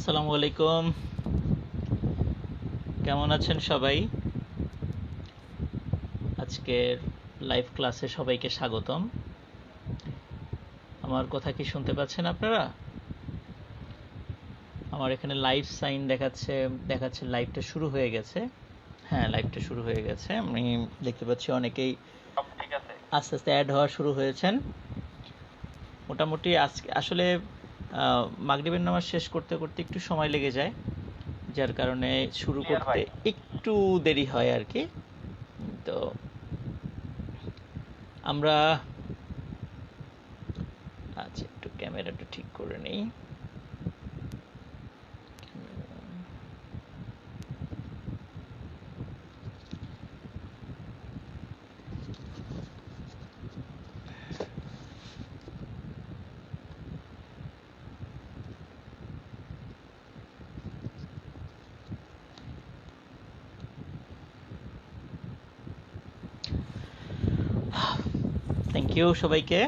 আসসালামু আলাইকুম। কেমন আছেন সবাই? আজকের লাইভ ক্লাসে সবাইকে স্বাগতম। আমার কথা কি শুনতে পাচ্ছেন আপনারা? আমার এখানে লাইভ সাইন দেখাচ্ছে লাইভটা শুরু হয়ে গেছে। হ্যাঁ, লাইভটা শুরু হয়ে গেছে। আমি দেখতে পাচ্ছি অনেকেই আস্তে আস্তে অ্যাড হওয়া শুরু হয়েছেন। মোটামুটি আজকে আসলে মাগরিবের নামাজ শেষ করতে করতে একটু সময় লেগে যায়, যার কারণে শুরু করতে একটু দেরি হয় আর কি। তো আমরা আচ্ছা, একটু ক্যামেরাটা ঠিক করে নেই। থ্যাংক ইউ সবাইকে।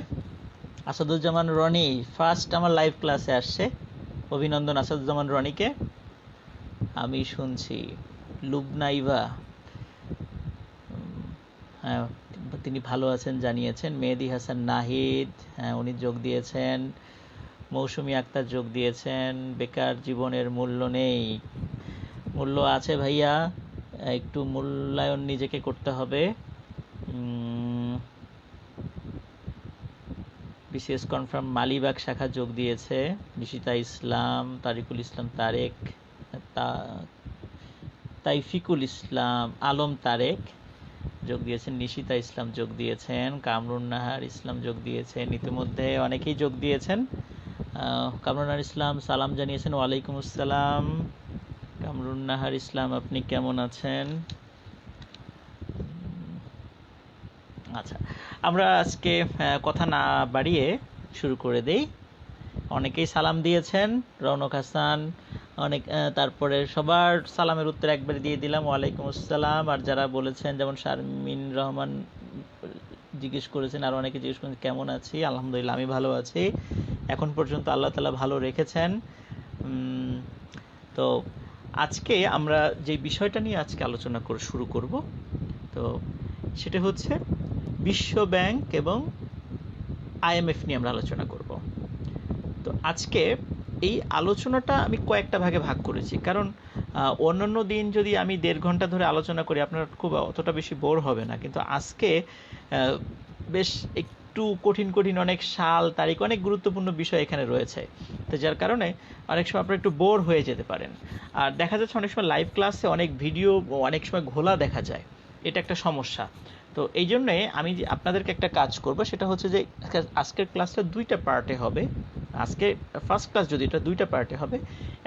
আসাদুজ্জামান রনি ফার্স্ট আমার লাইভ ক্লাসে আসছে। অভিনন্দন আসাদুজ্জামান রনিকে। আমি শুনছি লুবনাইভা, হ্যাঁ তিনি ভালো আছেন জানিয়েছেন। মেহেদি হাসান নাহিদ, হ্যাঁ উনি যোগ দিয়েছেন। মৌসুমী আক্তার যোগ দিয়েছেন। বেকার জীবনের মূল্য নেই। মূল্য আছে ভাইয়া, একটু মূল্যায়ন নিজেকে করতে হবে। বিসিএস কনফার্ম মালিবাগ শাখা যোগ দিয়েছে। নিশিতা ইসলাম, তারিকুল ইসলাম তারেক, তাইফিকুল ইসলাম, আলম তারেক যোগ দিয়েছেন। নিশিতা ইসলাম যোগ দিয়েছেন। কামরুন নাহার ইসলাম যোগ দিয়েছেন। ইতিমধ্যে অনেকেই যোগ দিয়েছেন। কামরুন নাহার ইসলাম সালাম জানিয়েছেন। ওয়ালাইকুম আসসালাম। কামরুন নাহার ইসলাম, আপনি কেমন আছেন? আচ্ছা, আমরা আজকে কথা না বাড়িয়ে শুরু করে দেই। অনেকেই সালাম দিয়েছেন। রৌনক হাসান, অনেক তারপরে সবার সালামের উত্তর একবারে দিয়ে দিলাম, ওয়ালাইকুম আসসালাম। আর যারা বলেছেন, যেমন শারমিন রহমান জিজ্ঞেস করেছেন, আর অনেকে জিজ্ঞেস করেছেন কেমন আছি, আলহামদুলিল্লাহ আমি ভালো আছি। এখন পর্যন্ত আল্লাহ তাআলা ভালো রেখেছেন। তো আজকে আমরা যে বিষয়টা নিয়ে আজকে আলোচনা করে শুরু করব, তো সেটা হচ্ছে বিশ্ব ব্যাংক এবং আইএমএফ নিয়ে আমরা আলোচনা করব। তো আজকে এই আলোচনাটা আমি কয়েকটা ভাগে ভাগ করেছি, কারণ অন্যান্য দিন যদি আমি 1.5 ঘন্টা ধরে আলোচনা করি আপনার খুব অতটা বেশি বোর হবে না, কিন্তু আজকে বেশ একটু কঠিন কঠিন অনেক সাল তারিখ, অনেক গুরুত্বপূর্ণ বিষয় এখানে রয়েছে। তো যার কারণে অনেক সময় আপনারা একটু বোর হয়ে যেতে পারেন। আর দেখা যাচ্ছে অনেক সময় লাইভ ক্লাসে অনেক ভিডিও অনেক সময় ঘোলা দেখা যায়, এটা একটা সমস্যা। তো এই জন্যে আমি আপনাদেরকে একটা কাজ করব, সেটা হচ্ছে যে আজকের ক্লাসটা 2টা পার্টে হবে। আজকে ফার্স্ট ক্লাস যদি এটা 2টা পার্টে হবে,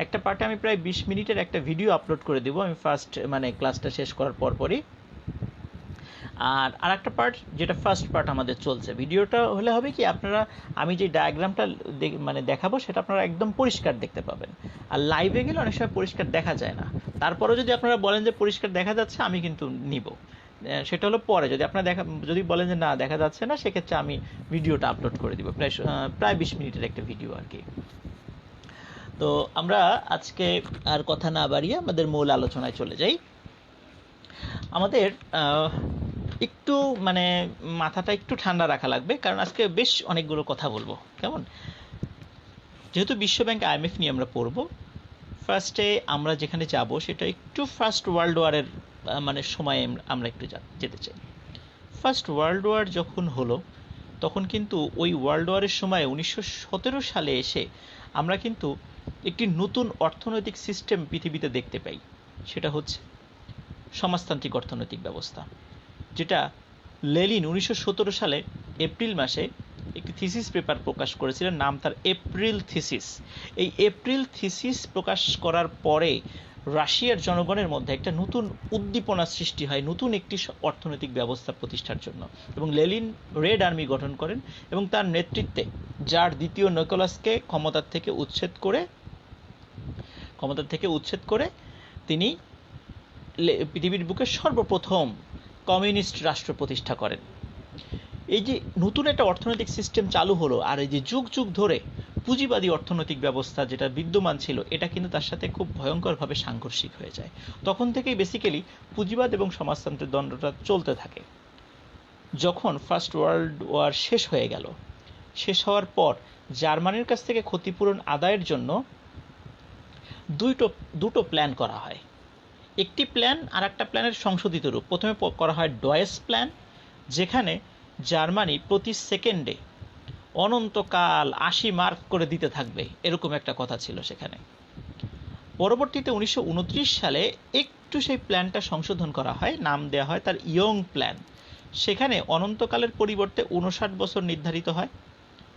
একটা পার্টে আমি প্রায় 20 মিনিটের একটা ভিডিও আপলোড করে দেবো আমি ফার্স্ট ক্লাসটা শেষ করার পরপরই। আর আরেকটা পার্ট, যেটা ফার্স্ট পার্ট আমাদের চলছে, ভিডিওটা হলে হবে কি আপনারা আমি যে ডায়াগ্রামটা দেখাবো সেটা আপনারা একদম পরিষ্কার দেখতে পাবেন। আর লাইভে গেলে অনেক সময় পরিষ্কার দেখা যায় না। তারপরেও যদি আপনারা বলেন যে পরিষ্কার দেখা যাচ্ছে, আমি কিন্তু নিব। সেটা হলো পরে, যদি বলেন যে না দেখা যাচ্ছে না, সেক্ষেত্রে আমি ভিডিওটা আপলোড করে দিব, প্রায় 20 মিনিটের একটা ভিডিও আর কি। তো আমরা আজকে আর কথা না বাড়িয়ে আমাদের মূল আলোচনায় চলে যাই। আমাদের একটু মাথাটা একটু ঠান্ডা রাখা লাগবে, কারণ আজকে বেশ অনেকগুলো কথা বলবো। কেমন? যেহেতু বিশ্বব্যাংক আইএমএফ নিয়ে আমরা পড়বো, ফার্স্টে আমরা যেখানে যাব সেটা একটু ফার্স্ট ওয়ার্ল্ড ওয়ারের সময়ে আমরা একটু যেতে চাই। ফার্স্ট ওয়ার্ল্ড ওয়ার যখন হলো, তখন কিন্তু ওই ওয়ার্ল্ড ওয়ারের সময় 1917 সালে এসে আমরা কিন্তু একটি নতুন অর্থনৈতিক সিস্টেম পৃথিবীতে দেখতে পাই। সেটা হচ্ছে সমাজতান্ত্রিক অর্থনৈতিক ব্যবস্থা, যেটা লেনিন 1917 সালে এপ্রিল মাসে একটি থিসিস পেপার প্রকাশ করেছিলেন, নাম তার এপ্রিল থিসিস। এই এপ্রিল থিসিস প্রকাশ করার পরে রাশিয়ার জনগণের মধ্যে একটা নতুন উদ্দীপনা সৃষ্টি হয় নতুন একটি অর্থনৈতিক ব্যবস্থা প্রতিষ্ঠার জন্য, এবং লেনিন রেড আর্মি গঠন করেন এবং তার নেতৃত্বে জার দ্বিতীয় নিকোলাসকে ক্ষমতার থেকে উচ্ছেদ করে তিনি পৃথিবীর বুকে সর্বপ্রথম কমিউনিস্ট রাষ্ট্র প্রতিষ্ঠা করেন। এই যে নতুন একটা অর্থনৈতিক সিস্টেম চালু হলো, আর এই যে যুগ যুগ ধরে পুঁজিবাদী অর্থনৈতিক ব্যবস্থা যেটা বিদ্যমান ছিল এটা কিন্তু তার সাথে খুব ভয়ঙ্করভাবে সাংঘর্ষিক হয়ে যায়। তখন থেকেই বেসিক্যালি পুঁজিবাদ এবং সমাজতন্ত্রের দ্বন্দ্বটা চলতে থাকে। যখন ফার্স্ট ওয়ার্ল্ড ওয়ার শেষ হয়ে গেল, শেষ হওয়ার পর জার্মানির কাছ থেকে ক্ষতিপূরণ আদায়ের জন্য দুটো প্ল্যান করা হয়। একটি প্ল্যান আর একটা প্ল্যানের সংশোধিত রূপ। প্রথমে করা হয় ডয়েস প্ল্যান, যেখানে জার্মানি প্রতি সেকেন্ডে অনন্তকাল 80 মার্ক করে দিতে থাকবে, এরকম একটা কথা ছিল সেখানে। পরবর্তীতে 1929 সালে একটু সেই প্ল্যানটা সংশোধন করা হয়, নাম দেওয়া হয় তার ইয়ং প্ল্যান। সেখানে অনন্তকালের পরিবর্তে 59 বছর নির্ধারিত হয়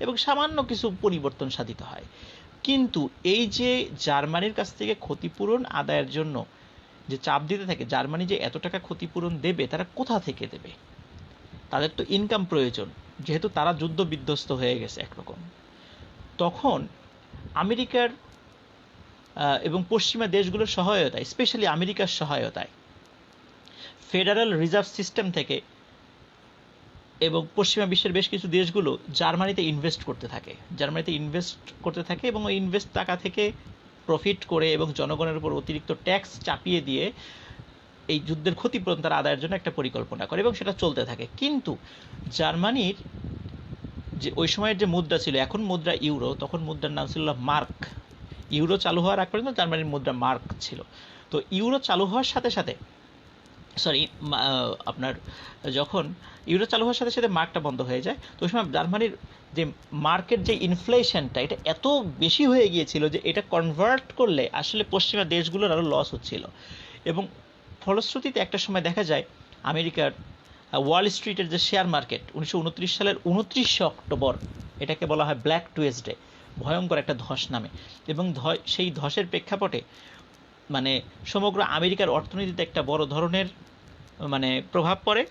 এবং সামান্য কিছু পরিবর্তন সাধিত হয়। কিন্তু এই যে জার্মানির কাছ থেকে ক্ষতিপূরণ আদায়ের জন্য যে চাপ দিতে থাকে, জার্মানি যে এত টাকা ক্ষতিপূরণ দেবে তারা কোথা থেকে দেবে? তাদের তো ইনকাম প্রয়োজন, যেহেতু তারা যুদ্ধ বিধ্বস্ত হয়ে গেছে একরকম। তখন আমেরিকার এবং পশ্চিমা দেশগুলোর সহায়তায়, স্পেশালি আমেরিকার সহায়তায়, ফেডারেল রিজার্ভ সিস্টেম থেকে এবং পশ্চিমা বিশ্বের বেশ কিছু দেশগুলো জার্মানিতে ইনভেস্ট করতে থাকে এবং ওই ইনভেস্ট টাকা থেকে প্রফিট করে এবং জনগণের উপর অতিরিক্ত ট্যাক্স চাপিয়ে দিয়ে এই যুদ্ধের ক্ষতিপূরণ তারা আদায়ের জন্য একটা পরিকল্পনা করে এবং সেটা চলতে থাকে। কিন্তু জার্মানির যে ওই সময়ের যে মুদ্রা ছিল, এখন মুদ্রা ইউরো, তখন মুদ্রার নাম ছিল মার্ক। ইউরো চালু হওয়ার আগ পর্যন্ত জার্মানির মুদ্রা মার্ক ছিল। তো ইউরো চালু হওয়ার সাথে সাথে যখন ইউরো চালু হওয়ার সাথে সাথে মার্কটা বন্ধ হয়ে যায়, তো ওই সময় জার্মানির যে মার্কের যে ইনফ্লেশনটা, এটা এত বেশি হয়ে গিয়েছিল যে এটা কনভার্ট করলে আসলে পশ্চিমা দেশগুলোর আরও লস হচ্ছিল। এবং ফলশ্রুতিতে একটা সময় দেখা যায় আমেরিকার ওয়াল স্ট্রিটের যে শেয়ার মার্কেট 1929 সালের 29 অক্টোবর, এটাকে বলা হয় ব্ল্যাক টুয়েসডে, ভয়ঙ্কর একটা ধস নামে। এবং সেই ধসের প্রেক্ষাপটে সমগ্র আমেরিকার অর্থনীতিতে একটা বড় ধরনের প্রভাব পড়ে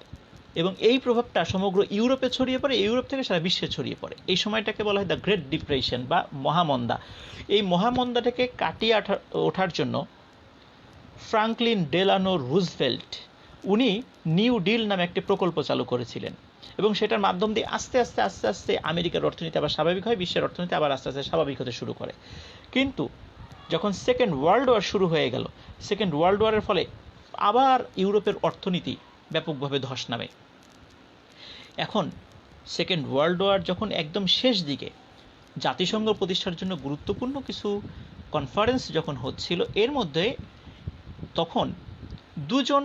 এবং এই প্রভাবটা সমগ্র ইউরোপে ছড়িয়ে পড়ে, ইউরোপ থেকে সারা বিশ্বে ছড়িয়ে পড়ে। এই সময়টাকে বলা হয় দ্য গ্রেট ডিপ্রেশন বা মহামন্দা। এই মহামন্দাটাকে কাটিয়ে ওঠার জন্য ফ্রাঙ্কলিন ডেলানো রুজভেল্ট উনি নিউ ডিল নামে একটি প্রকল্প চালু করেছিলেন এবং সেটার মাধ্যম দিয়ে আস্তে আস্তে আমেরিকার অর্থনীতি আবার স্বাভাবিক হয়, বিশ্বের অর্থনীতি আবার আস্তে আস্তে স্বাভাবিক হতে শুরু করে। কিন্তু যখন সেকেন্ড ওয়ার্ল্ড ওয়ার শুরু হয়ে গেল, সেকেন্ড ওয়ার্ল্ড ওয়ারের ফলে আবার ইউরোপের অর্থনীতি ব্যাপকভাবে ধস নামে। এখন সেকেন্ড ওয়ার্ল্ড ওয়ার যখন একদম শেষ দিকে, জাতিসংঘ প্রতিষ্ঠার জন্য গুরুত্বপূর্ণ কিছু কনফারেন্স যখন হচ্ছিল, এর মধ্যে তখন দুজন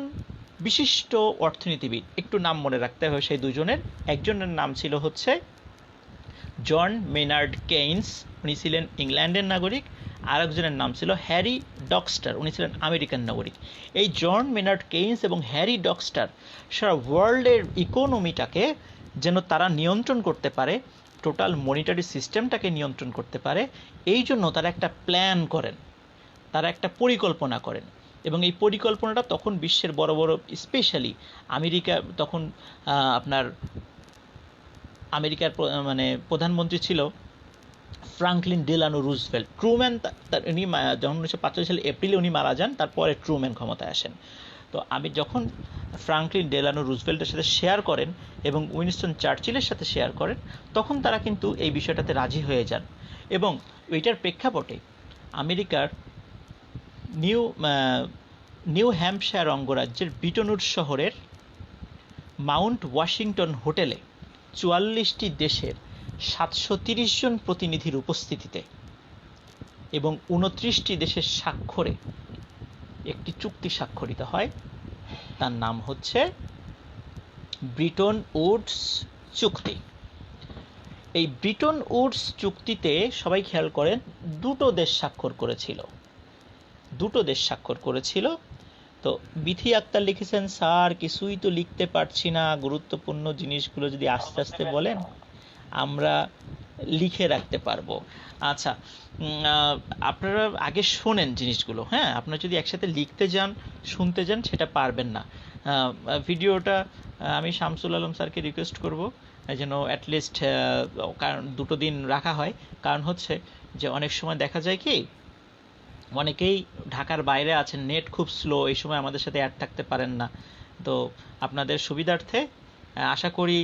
বিশিষ্ট অর্থনীতিবিদ, একটু নাম মনে রাখতে হবে সেই দুজনের। একজনের নাম ছিল হচ্ছে জন মেনার্ড কেইন্স, উনি ছিলেন ইংল্যান্ডের নাগরিক। আর একজনের নাম ছিল হ্যারি ডক্সটার, উনি ছিলেন আমেরিকান নাগরিক। এই জন মেনার্ড কেইন্স এবং হ্যারি ডক্সটার সারা ওয়ার্ল্ডের ইকোনমিটাকে যেন তারা নিয়ন্ত্রণ করতে পারে, টোটাল মনিটারি সিস্টেমটাকে নিয়ন্ত্রণ করতে পারে, এই জন্য তারা একটা প্ল্যান করেন, তারা একটা পরিকল্পনা করেন। এবং এই পরিকল্পনাটা তখন বিশ্বের বড় বড়, স্পেশালি আমেরিকা, তখন আমেরিকার প্রধানমন্ত্রী ছিল ফ্রাঙ্কলিন ডেলানো রুজভেল্ট। ট্রুম্যান উনি যখন 1945 সালে এপ্রিলে উনি মারা যান, তারপরে ট্রুম্যান ক্ষমতায় আসেন। তো যখন ফ্রাঙ্কলিন ডেলানো রুজভেল্টের সাথে শেয়ার করেন এবং উইনস্টন চার্চিলের সাথে শেয়ার করেন, তখন তারা কিন্তু এই বিষয়টাতে রাজি হয়ে যান। এবং এইটার প্রেক্ষাপটে আমেরিকার নিউ হ্যাম্পশায়ার অঙ্গরাজ্যের বিটনুড শহরের মাউন্ট ওয়াশিংটন হোটেলে 44টি দেশের 730 জন প্রতিনিধির উপস্থিতিতে এবং 29টি দেশের স্বাক্ষরে একটি চুক্তি স্বাক্ষরিত হয়। তার নাম হচ্ছে ব্রিটন উডস চুক্তি। এই ব্রিটন উডস চুক্তিতে সবাই খেয়াল করেন, দুটো দেশ স্বাক্ষর করেছিল। তো বিথি আক্তার লিখেছেন, স্যার কিছুই তো লিখতে পারছি না, গুরুত্বপূর্ণ জিনিসগুলো যদি আস্তে আস্তে বলেন আমরা লিখে রাখতে পারবো। আচ্ছা, আপনারা আগে শোনেন জিনিসগুলো, হ্যাঁ? আপনারা যদি একসাথে লিখতে যান, শুনতে যান, সেটা পারবেন না। ভিডিওটা আমি শামসুল আলম স্যারকে রিকোয়েস্ট করব যেন অ্যাটলিস্ট কারণ 2 দিন রাখা হয়। কারণ হচ্ছে যে অনেক সময় দেখা যায় কি, অনেকেই ঢাকার বাইরে আছেন, নেট খুব স্লো, এই সময় আমাদের সাথে অ্যাড থাকতে পারেন না। তো আপনাদের সুবিধার্থে আশা করি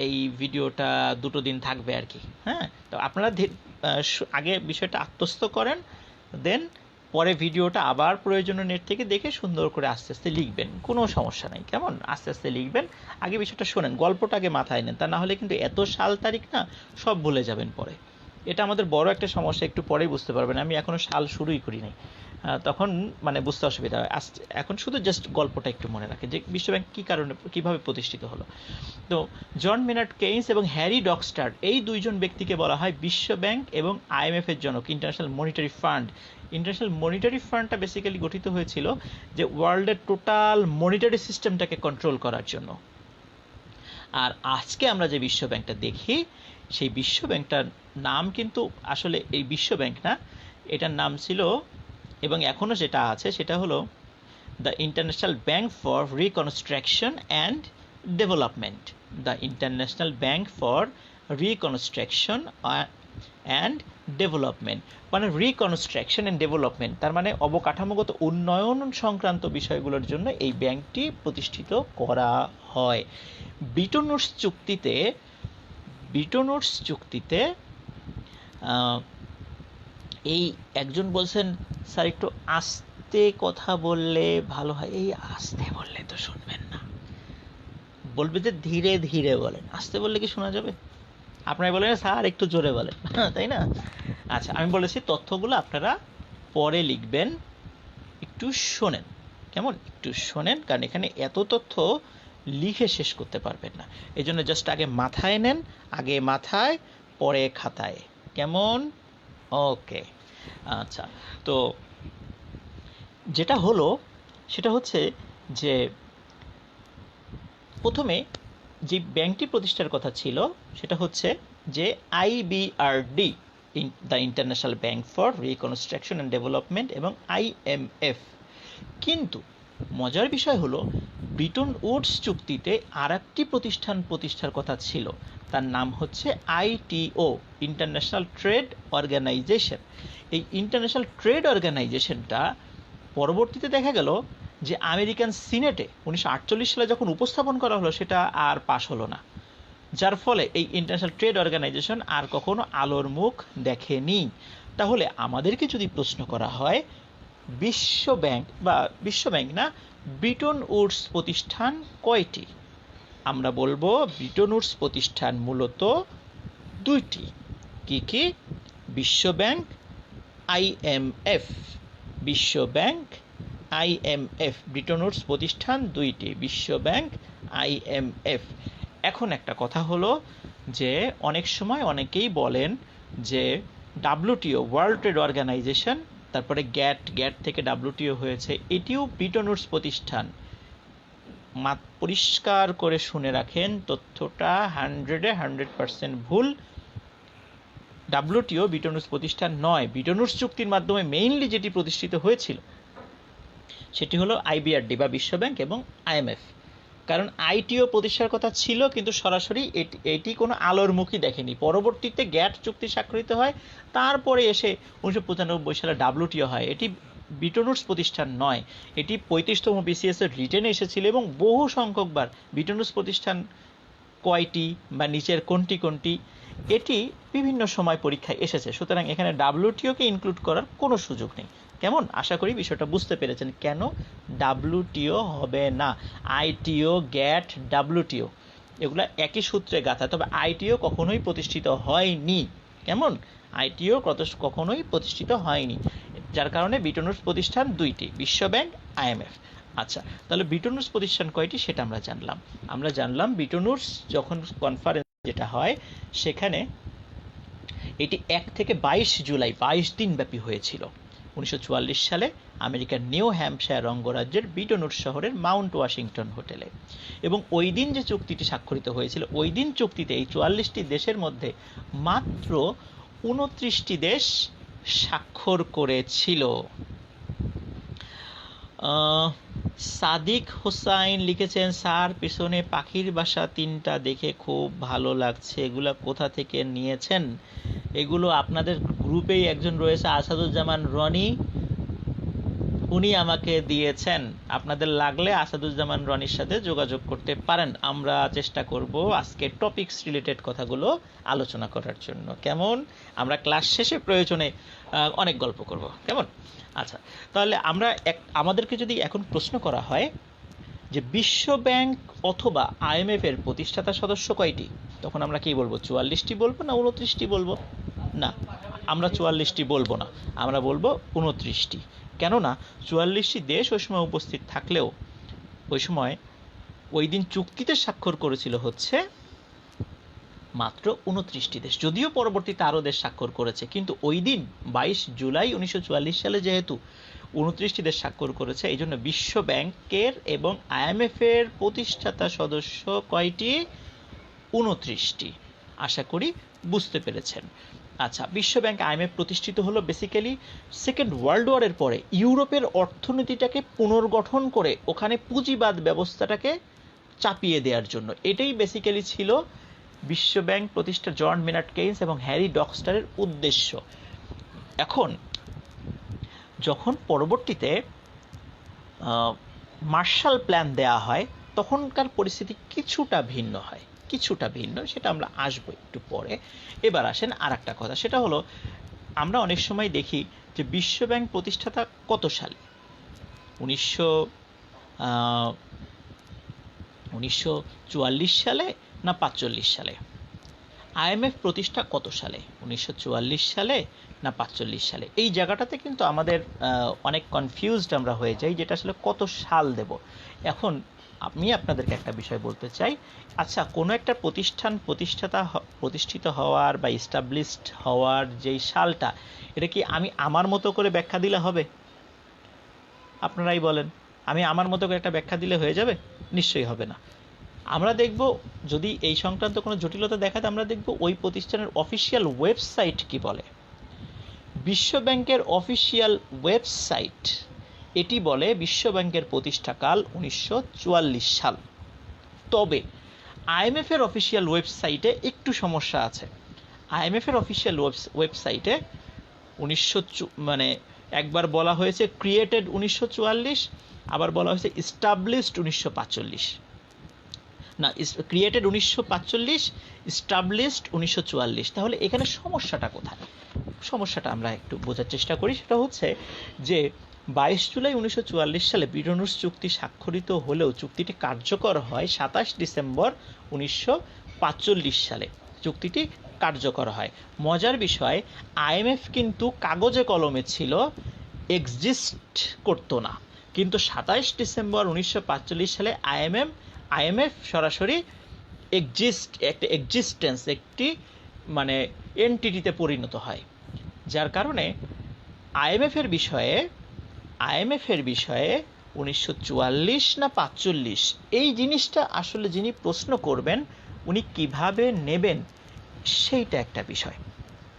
এই ভিডিওটা 2 দিন থাকবে আর কি। হ্যাঁ, তো আপনারা আগে বিষয়টা আত্মস্থ করেন, দেন পরে ভিডিওটা আবার প্রয়োজনীয় নেট থেকে দেখে সুন্দর করে আস্তে আস্তে লিখবেন, কোনো সমস্যা নাই। কেমন? আস্তে আস্তে লিখবেন, আগে বিষয়টা শোনেন, গল্পটা আগে মাথায় নেন, তা না হলে কিন্তু এত সাল তারিখ না সব ভুলে যাবেন পরে। এটা আমাদের বড় একটা সমস্যা, একটু পরেই বুঝতে পারবেন। আমি এখনও সাল শুরুই করি নাই, তখন মানে বুঝতে অসুবিধা হয়। এখন শুধু জাস্ট গল্পটা একটু মনে রাখে যে বিশ্বব্যাংক কী কারণে কীভাবে প্রতিষ্ঠিত হলো। তো জন মেনার্ড কেইন্স এবং হ্যারি ডকস্টার এই দুইজন ব্যক্তিকে বলা হয় বিশ্বব্যাংক এবং IMF এর জনক, international monetary fund. International monetary ফান্ডটা বেসিক্যালি গঠিত হয়েছিল যে ওয়ার্ল্ডের টোটাল মনিটারি সিস্টেমটাকে কন্ট্রোল করার জন্য। আর আজকে আমরা যে বিশ্বব্যাংকটা দেখি, সেই বিশ্বব্যাংকটার নাম কিন্তু আসলে এই বিশ্বব্যাংক না, এটার নাম ছিল এবং এখনও যেটা আছে সেটা হলো the international bank for reconstruction and development. The international bank for reconstruction and development, মানে রিকনস্ট্রাকশন অ্যান্ড ডেভেলপমেন্ট, তার মানে অবকাঠামোগত উন্নয়ন সংক্রান্ত বিষয়গুলোর জন্য এই ব্যাংকটি প্রতিষ্ঠিত করা হয়। ব্রিটন উডস চুক্তিতে এই একজন বলছেন স্যার একটু আস্তে কথা বললে ভালো হয়। এই আস্তে বললে তো শুনবেন না, বলবে যে ধীরে ধীরে বলেন। আস্তে বললে কি শোনা যাবে? আপনারা বলেন স্যার একটু জোরে বলেন, তাই না? আচ্ছা, আমি বলেছি তথ্যগুলো আপনারা পরে লিখবেন, একটু শোনেন। কেমন? একটু শোনেন, কারণ এখানে এত তথ্য লিখে শেষ করতে পারবেন না। এই জন্য জাস্ট আগে মাথায় নেন, আগে মাথায় পরে খাতায়। কেমন? ওকে, আচ্ছা। তো যেটা হলো সেটা হচ্ছে যে প্রথমে যে ব্যাংকটি প্রতিষ্ঠার কথা ছিল সেটা হচ্ছে যে IBRD, the international bank for reconstruction and development, এবং IMF। কিন্তু মজার বিষয় হলো ব্রিটন উডস চুক্তিতে আর একটি প্রতিষ্ঠান প্রতিষ্ঠার কথা ছিল, তার নাম হচ্ছে ITO, ইন্টারন্যাশনাল ট্রেড অর্গানাইজেশন। এই ইন্টারন্যাশনাল ট্রেড অর্গানাইজেশনটা পরবর্তীতে দেখা গেল যে আমেরিকান সিনেটে 1948 সালে যখন উপস্থাপন করা হলো সেটা আর পাশ হলো না, যার ফলে এই ইন্টারন্যাশনাল ট্রেড অর্গানাইজেশন আর কখনো আলোর মুখ দেখেনি। তাহলে আমাদেরকে যদি প্রশ্ন করা হয় বিশ্বব্যাংক না ব্রিটন উডস প্রতিষ্ঠান কয়টি, আমরা বলবো ব্রিটন উডস প্রতিষ্ঠান মূলত দুইটি। কি কি? বিশ্বব্যাংক, IMF। বিশ্বব্যাংক, IMF। ব্রিটন উডস প্রতিষ্ঠান দুইটি, বিশ্বব্যাংক, IMF। এখন একটা কথা হলো যে অনেক সময় অনেকেই বলেন যে WTO, ওয়ার্ল্ড ট্রেড অর্গানাইজেশন, তারপরে গ্যাট থেকে WTO হয়েছে, এটিও ব্রিটন উডস প্রতিষ্ঠান। পরিষ্কার করে শুনে রাখেন, তথ্যটা 100% ভুল। WTO ব্রিটন উডস প্রতিষ্ঠান নয়। ব্রিটন উডস চুক্তির মাধ্যমে মেইনলি যেটি প্রতিষ্ঠিত হয়েছিল সেটি হলো IBRD বা বিশ্বব্যাংক এবং IMF। কারণ ITO প্রতিষ্ঠার কথা ছিল কিন্তু সরাসরি এটি কোনো আলোর মুখই দেখেনি। পরবর্তীতে গ্যাট চুক্তি স্বাক্ষরিত হয়, তারপরে এসে 1995 সালে WTO হয়। এটি ব্রিটন উডস প্রতিষ্ঠান নয়, এটি 35তম BCS এর রিটেনে এসেছিল এবং বহু সংখ্যকবার ব্রিটন উডস প্রতিষ্ঠান কয়টি বা নিচের কোনটি এটি বিভিন্ন সময় পরীক্ষায় এসেছে। সুতরাং এখানে WTO-কে ইনক্লুড করার কোনো সুযোগ নেই। কেমন? আশা করি বিষয়টা বুঝতে পেরেছেন কেন WTO হবে না। ITO, গ্যাট, WTO এগুলো একই সূত্রে গাঁথা, তবে ITO কখনোই প্রতিষ্ঠিত হয়নি। কেমন? ITO কখনোই প্রতিষ্ঠিত হয়নি, যার কারণে ব্রিটন উডস প্রতিষ্ঠান দুইটি, বিশ্বব্যাংক, IMF। আচ্ছা, তাহলে ব্রিটন উডস প্রতিষ্ঠান কয়টি সেটা আমরা জানলাম ব্রিটন উডস যখন কনফারেন্স যেটা হয় সেখানে এটি 1 থেকে 22 জুলাই 22 দিন ব্যাপী হয়েছিল 1944 সালে আমেরিকার নিউ হ্যাম্পশায়ার অঙ্গরাজ্যের ব্রিটন উডস শহরের মাউন্ট ওয়াশিংটন হোটেলে। এবং ওই দিন যে চুক্তিটি স্বাক্ষরিত হয়েছিল, ওই দিন চুক্তিতে এই 44টি দেশের মধ্যে মাত্র 29টি দেশ স্বাক্ষর করেছিল। সাদিক হোসাইন লিখেছেন, স্যার পিছনে পাখির বাসা 3টা দেখে খুব ভালো লাগছে, এগুলো কোথা থেকে নিয়েছেন? এগুলো আপনাদের গ্রুপেই একজন রয়েছে আসাদুজ্জামান রনি, উনি আমাকে দিয়েছেন। আপনাদের লাগলে আসাদুজ্জামান রনির সাথে যোগাযোগ করতে পারেন। আমরা চেষ্টা করব আজকে টপিকস রিলেটেড কথাগুলো আলোচনা করার জন্য। কেমন? আমরা ক্লাস শেষে প্রয়োজনে অনেক গল্প করব। কেমন? আচ্ছা, তাহলে আমাদেরকে যদি এখন প্রশ্ন করা হয় যে বিশ্ব ব্যাংক অথবা আইএমএফ এর প্রতিষ্ঠাতা সদস্য কয়টি, তখন আমরা কি বলবো? 44টি বলবো না 29টি বলবো? না, আমরা 44টি বলবো না, আমরা বলবো 29টি। কেননা 44টি দেশ ওই সময় উপস্থিত থাকলেও ওই সময় ওই দিন চুক্তিতে স্বাক্ষর করেছিল হচ্ছে মাত্র 29টি দেশ। যদিও পরবর্তীতে আরও দেশ স্বাক্ষর করেছে, কিন্তু ওই দিন 22 জুলাই 1944 সালে যেহেতু 29টি দেশ স্বাক্ষর করেছে, এই জন্য বিশ্ব ব্যাংকের এবং আইএমএফ এর প্রতিষ্ঠাতা সদস্য কয়টি? 29টি। আশা করি বুঝতে পেরেছেন। আচ্ছা, বিশ্ব ব্যাংক আইএমএফ প্রতিষ্ঠিত হলো বেসিক্যালি সেকেন্ড ওয়ার্ল্ড ওয়ারের পরে ইউরোপের অর্থনীতিটাকে পুনর্গঠন করে ওখানে পুঁজিবাদ ব্যবস্থাটাকে চাপিয়ে দেওয়ার জন্য। এটাই বেসিক্যালি ছিল বিশ্ব ব্যাংক প্রতিষ্ঠা জন মেনার্ড কেইন্স এবং হ্যারি ডকস্টারের উদ্দেশ্য। এখন যখন পরবর্তীতে মার্শাল প্ল্যান দেয়া হয়, তখনকার পরিস্থিতি কিছুটা ভিন্ন হয়, কিছুটা ভিন্ন, সেটা আমরা আসবো একটু পরে। এবার আসেন আর একটা কথা, সেটা হলো আমরা অনেক সময় দেখি যে বিশ্ব ব্যাংক প্রতিষ্ঠাতা কত সালে? 1944 সালে না 45 সালে? আইএমএফ প্রতিষ্ঠা কত সালে? 1944 সালে না 45 সালে? এই জায়গাটাতে কিন্তু আমাদের অনেক কনফিউজড আমরা হয়ে যাই, যেটা আসলে কত সাল দেব। এখন আমি আপনাদেরকে একটা বিষয় বলতে চাই। আচ্ছা, কোনো একটা প্রতিষ্ঠিত হওয়ার বা এস্টাবলিশড হওয়ার যেই সালটা, এটা কি আমি আমার মতো করে ব্যাখ্যা দিলে হবে? আপনারাই বলেন, আমি আমার মতো করে একটা ব্যাখ্যা দিলে হয়ে যাবে? নিশ্চয়ই হবে না। আমরা দেখব, যদি এই সংক্রান্ত কোনো জটিলতা দেখাতে, আমরা দেখব ওই প্রতিষ্ঠানের অফিসিয়াল ওয়েবসাইট কি বলে। বিশ্ব ব্যাংকের অফিসিয়াল ওয়েবসাইট এটি বলে বিশ্ব ব্যাংকের প্রতিষ্ঠাকাল 1944 সাল। তবে আইএমএফ এর অফিসিয়াল ওয়েবসাইটে একটু সমস্যা আছে। আইএমএফ এর অফিসিয়াল ওয়েবসাইটে একবার বলা হয়েছে ক্রিয়েটেড 1944, আবার বলা হয়েছে এস্টাবলিশড 1945। না, ক্রিয়েটেড 1945, এস্টাবলিশড 1944। তাহলে এখানে সমস্যাটা কোথায়? সমস্যাটা আমরা একটু বোঝার চেষ্টা করি। সেটা হচ্ছে যে 22 জুলাই 1944 সালে ব্রিটন-উডস চুক্তি স্বাক্ষরিত হলেও চুক্তিটি কার্যকর হয় 27 ডিসেম্বর 1945 সালে। চুক্তিটি কার্যকর হয়। মজার বিষয়, আইএমএফ কিন্তু কাগজে কলমে ছিল, এক্সিস্ট করতো না, কিন্তু 27 ডিসেম্বর 1945 সালে আইএমএফ সরাসরি একটি এন্টিটিতে পরিণত হয়। যার কারণে আইএমএফ এর বিষয়ে 1944 না 45 এই জিনিসটা আসলে যিনি প্রশ্ন করবেন উনি কিভাবে নেবেন, সেইটা একটা বিষয়,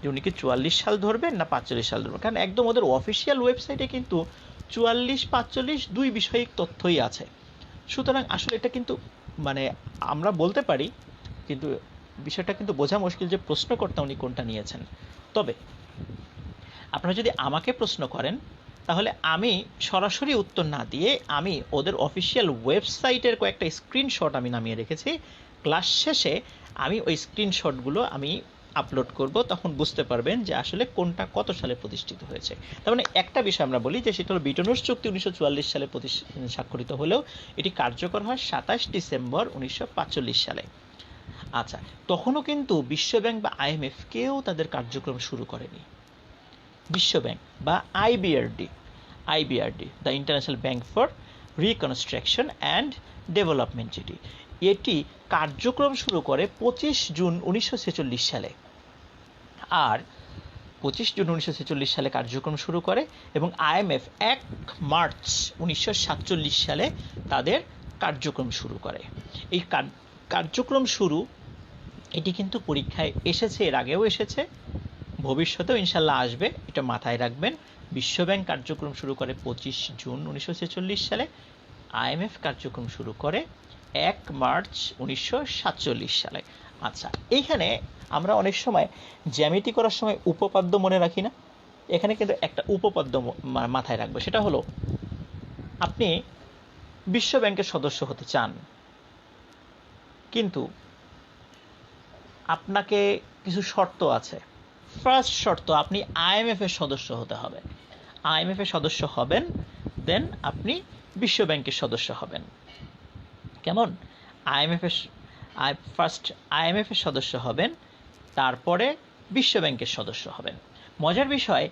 যে উনি কি 44 সাল ধরবেন না 45 সাল ধরবেন। কারণ একদম ওদের অফিসিয়াল ওয়েবসাইটে কিন্তু 44-45 দুই বিষয়িক তথ্যই আছে। সুতরাং আসলে এটা কিন্তু আমরা বলতে পারি, কিন্তু বিষয়টা কিন্তু বোঝা মুশকিল যে প্রশ্নকর্তা উনি কোনটা নিয়েছেন। তবে আপনারা যদি আমাকে প্রশ্ন করেন, তাহলে আমি সরাসরি উত্তর না দিয়ে আমি ওদের অফিসিয়াল ওয়েবসাইটের কয়েকটা স্ক্রিনশট আমি নামিয়ে রেখেছি। ক্লাস শেষে আমি ওই স্ক্রিনশটগুলো আমি আপলোড করব, তখন বুঝতে পারবেন যে আসলে কোনটা কত সালে প্রতিষ্ঠিত হয়েছে। তার মানে একটা বিষয় আমরা বলি যে সেটা হলো ব্রিটন-উডস চুক্তি 1944 সালে স্বাক্ষরিত হলেও এটি কার্যকর হয় 27 ডিসেম্বর 1945 সালে। আচ্ছা, তখনও কিন্তু বিশ্বব্যাংক বা আইএমএফ কেউ তাদের কার্যক্রম শুরু করেনি। বিশ্বব্যাংক বা IBRD, the international bank for reconstruction and development, এটি কার্যক্রম শুরু করে 25 জুন 1946 সালে। আর 25 জুন 1946 সালে কার্যক্রম শুরু করে এবং আইএমএফ 1 মার্চ 1947 সালে তাদের কার্যক্রম শুরু করে। এই কার্যক্রম শুরু এটি কিন্তু পরীক্ষায় এসেছে, এর আগেও এসেছে, ভবিষ্যতেও ইনশাল্লাহ আসবে, এটা মাথায় রাখবেন। বিশ্বব্যাংক কার্যক্রম শুরু করে 25 জুন 1946 সালে, আইএমএফ কার্যক্রম শুরু করে 1 মার্চ 1947 সালে। আচ্ছা, এইখানে আমরা অনেক সময় জ্যামিতি করার সময় উপপাদ্য মনে রাখি না? এখানে কিন্তু একটা উপপাদ্য মাথায় রাখবে, সেটা হলো আপনি বিশ্ব ব্যাংকের সদস্য হতে চান, কিন্তু আপনাকে কিছু শর্ত আছে। ফার্স্ট শর্ত, আপনি আইএমএফ এর সদস্য হতে হবে। আইএমএফ এর সদস্য হবেন, দেন আপনি বিশ্ব ব্যাংকের সদস্য হবেন। কেমন? আইএমএফ এর ফার্স্ট আইএমএফ এর সদস্য হবেন, তারপরে বিশ্ব ব্যাংকের সদস্য হবেন। মজার বিষয়,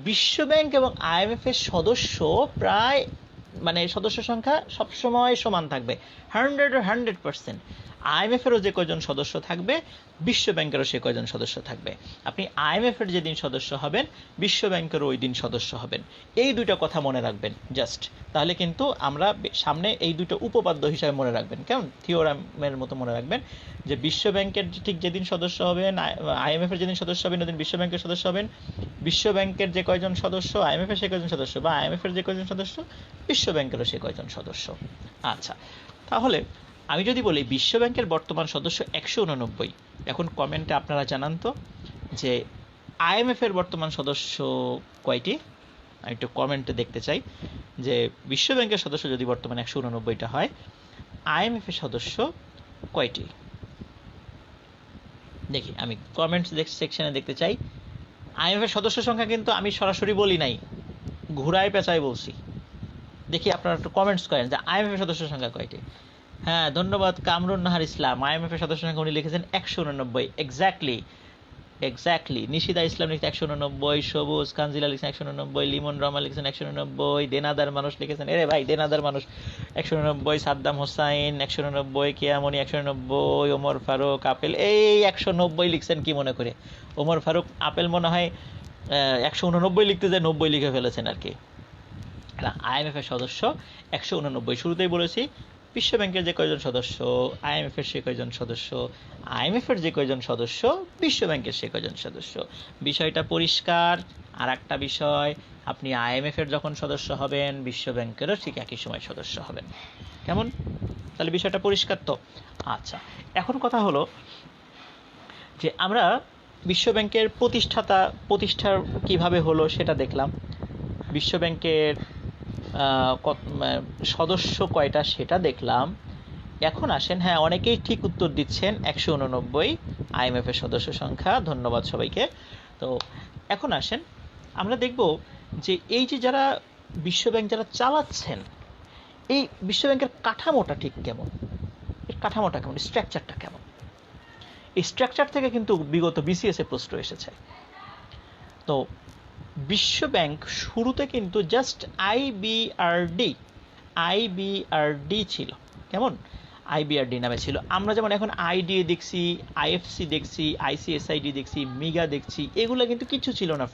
বিশ্ব ব্যাংক এবং আইএমএফ এর সদস্য প্রায় সদস্য সংখ্যা সবসময় সমান থাকবে, 100%। আইএমএফ এরও যে কয়জন সদস্য থাকবে, বিশ্ব ব্যাংকেরও সে কয়জন সদস্য থাকবে। আপনি আইএমএফ এর যেদিন সদস্য হবেন, বিশ্ব ব্যাংকেরও ওই দিন সদস্য হবেন। এই দুইটা কথা মনে রাখবেন জাস্ট, তাহলে কিন্তু আমরা সামনে এই দুটো উপপাদ্য হিসাবে মনে রাখবেন, কেমন? থিওরামের মতো মনে রাখবেন যে বিশ্ব ব্যাংকের ঠিক যেদিন সদস্য হবেন, আইএমএফ এর যেদিন সদস্য হবেন ওদিন বিশ্ব ব্যাংকের সদস্য হবেন। বিশ্ব ব্যাংকের যে কয়জন সদস্য, আইএমএফ এর সে কয়জন সদস্য, বা আইএমএফ এর যে কয়জন সদস্য, বিশ্ব ব্যাংকেরও সে কয়জন সদস্য। আচ্ছা, তাহলে আমি যদি বলি বিশ্ব ব্যাংকের বর্তমান সদস্য 189, এখন কমেন্টে আপনারা জানান তো যে আইএমএফ এর বর্তমান সদস্য কয়টি? আমি একটু কমেন্টে দেখতে চাই যে বিশ্ব ব্যাংকের সদস্য যদি বর্তমানে 189টা হয়, আইএমএফ এর সদস্য কয়টি? দেখি, আমি কমেন্টস সেকশনে দেখতে চাই। আইএমএফ এর সদস্য সংখ্যা কিন্তু আমি সরাসরি বলি নাই, ঘুরায় পেঁচায় বলছি। দেখি আপনারা একটু কমেন্টস করেন যে আইএমএফ এর সদস্য সংখ্যা কয়টি। হ্যাঁ, ধন্যবাদ কামরুন নাহার ইসলাম। আইএমএফ এর সদস্য সংখ্যা উনি লিখেছেন 189। এক্স্যাক্টলি। নিশিদা ইসলাম লিখেছেন 189, সবুজ কানজিলা লিখেছেন 189, লিমন রহমান লিখেছেন 189, দেনাদার মানুষ লিখেছেন, এরে ভাই দেনাদার মানুষ 189, সাদ্দাম হোসাইন 189, কেয়ামনি 189, ওমর ফারুক আপেল এই 190 লিখছেন কি মনে করে? ওমর ফারুক আপেল মনে হয় 189 লিখতে যায় 90 লিখে ফেলেছেন আর কি। আইএমএফ এর সদস্য 189। শুরুতেই বলেছি বিশ্ব ব্যাংকের যে কয়জন সদস্য, আইএমএফ এর সে কয়জন সদস্য, আইএমএফ এর যে কয়জন সদস্য, বিশ্ব ব্যাংকের সে কয়জন সদস্য। বিষয়টা পরিষ্কার। আর একটা বিষয়, আপনি আইএমএফ এর যখন সদস্য হবেন, বিশ্ব ব্যাংকেরও ঠিক একই সময় সদস্য হবেন। কেমন? তাহলে বিষয়টা পরিষ্কার তো? আচ্ছা, এখন কথা হলো যে আমরা বিশ্ব ব্যাংকের প্রতিষ্ঠা কিভাবে হলো সেটা দেখলাম, বিশ্ব ব্যাংকের সদস্য কয়টা সেটা দেখলাম। এখন আসেন, হ্যাঁ অনেকেই ঠিক উত্তর দিচ্ছেন 189 আইএমএফ এর সদস্য সংখ্যা, ধন্যবাদ সবাইকে। তো এখন আসেন আমরা দেখব যে এই যে যারা বিশ্ব ব্যাংক যারা চালাচ্ছেন, এই বিশ্ব ব্যাংকের কাঠামোটা ঠিক কেমন, এর কাঠামোটা কেমন, স্ট্রাকচারটা কেমন। এই স্ট্রাকচার থেকে কিন্তু বিগত বিসিএস এ প্রশ্ন এসেছে। তো বিশ্ব ব্যাংক শুরুতে কিন্তু জাস্ট আইবিআরডি ছিল। কেমন? আইবিআরডি নামে ছিল। আমরা যেমন এখন আইডিএ দেখছি, আইএফসি দেখছি, আইসিএসআইডি দেখছি, মিগা দেখছি, এগুলো কিন্তু কিছু ছিল না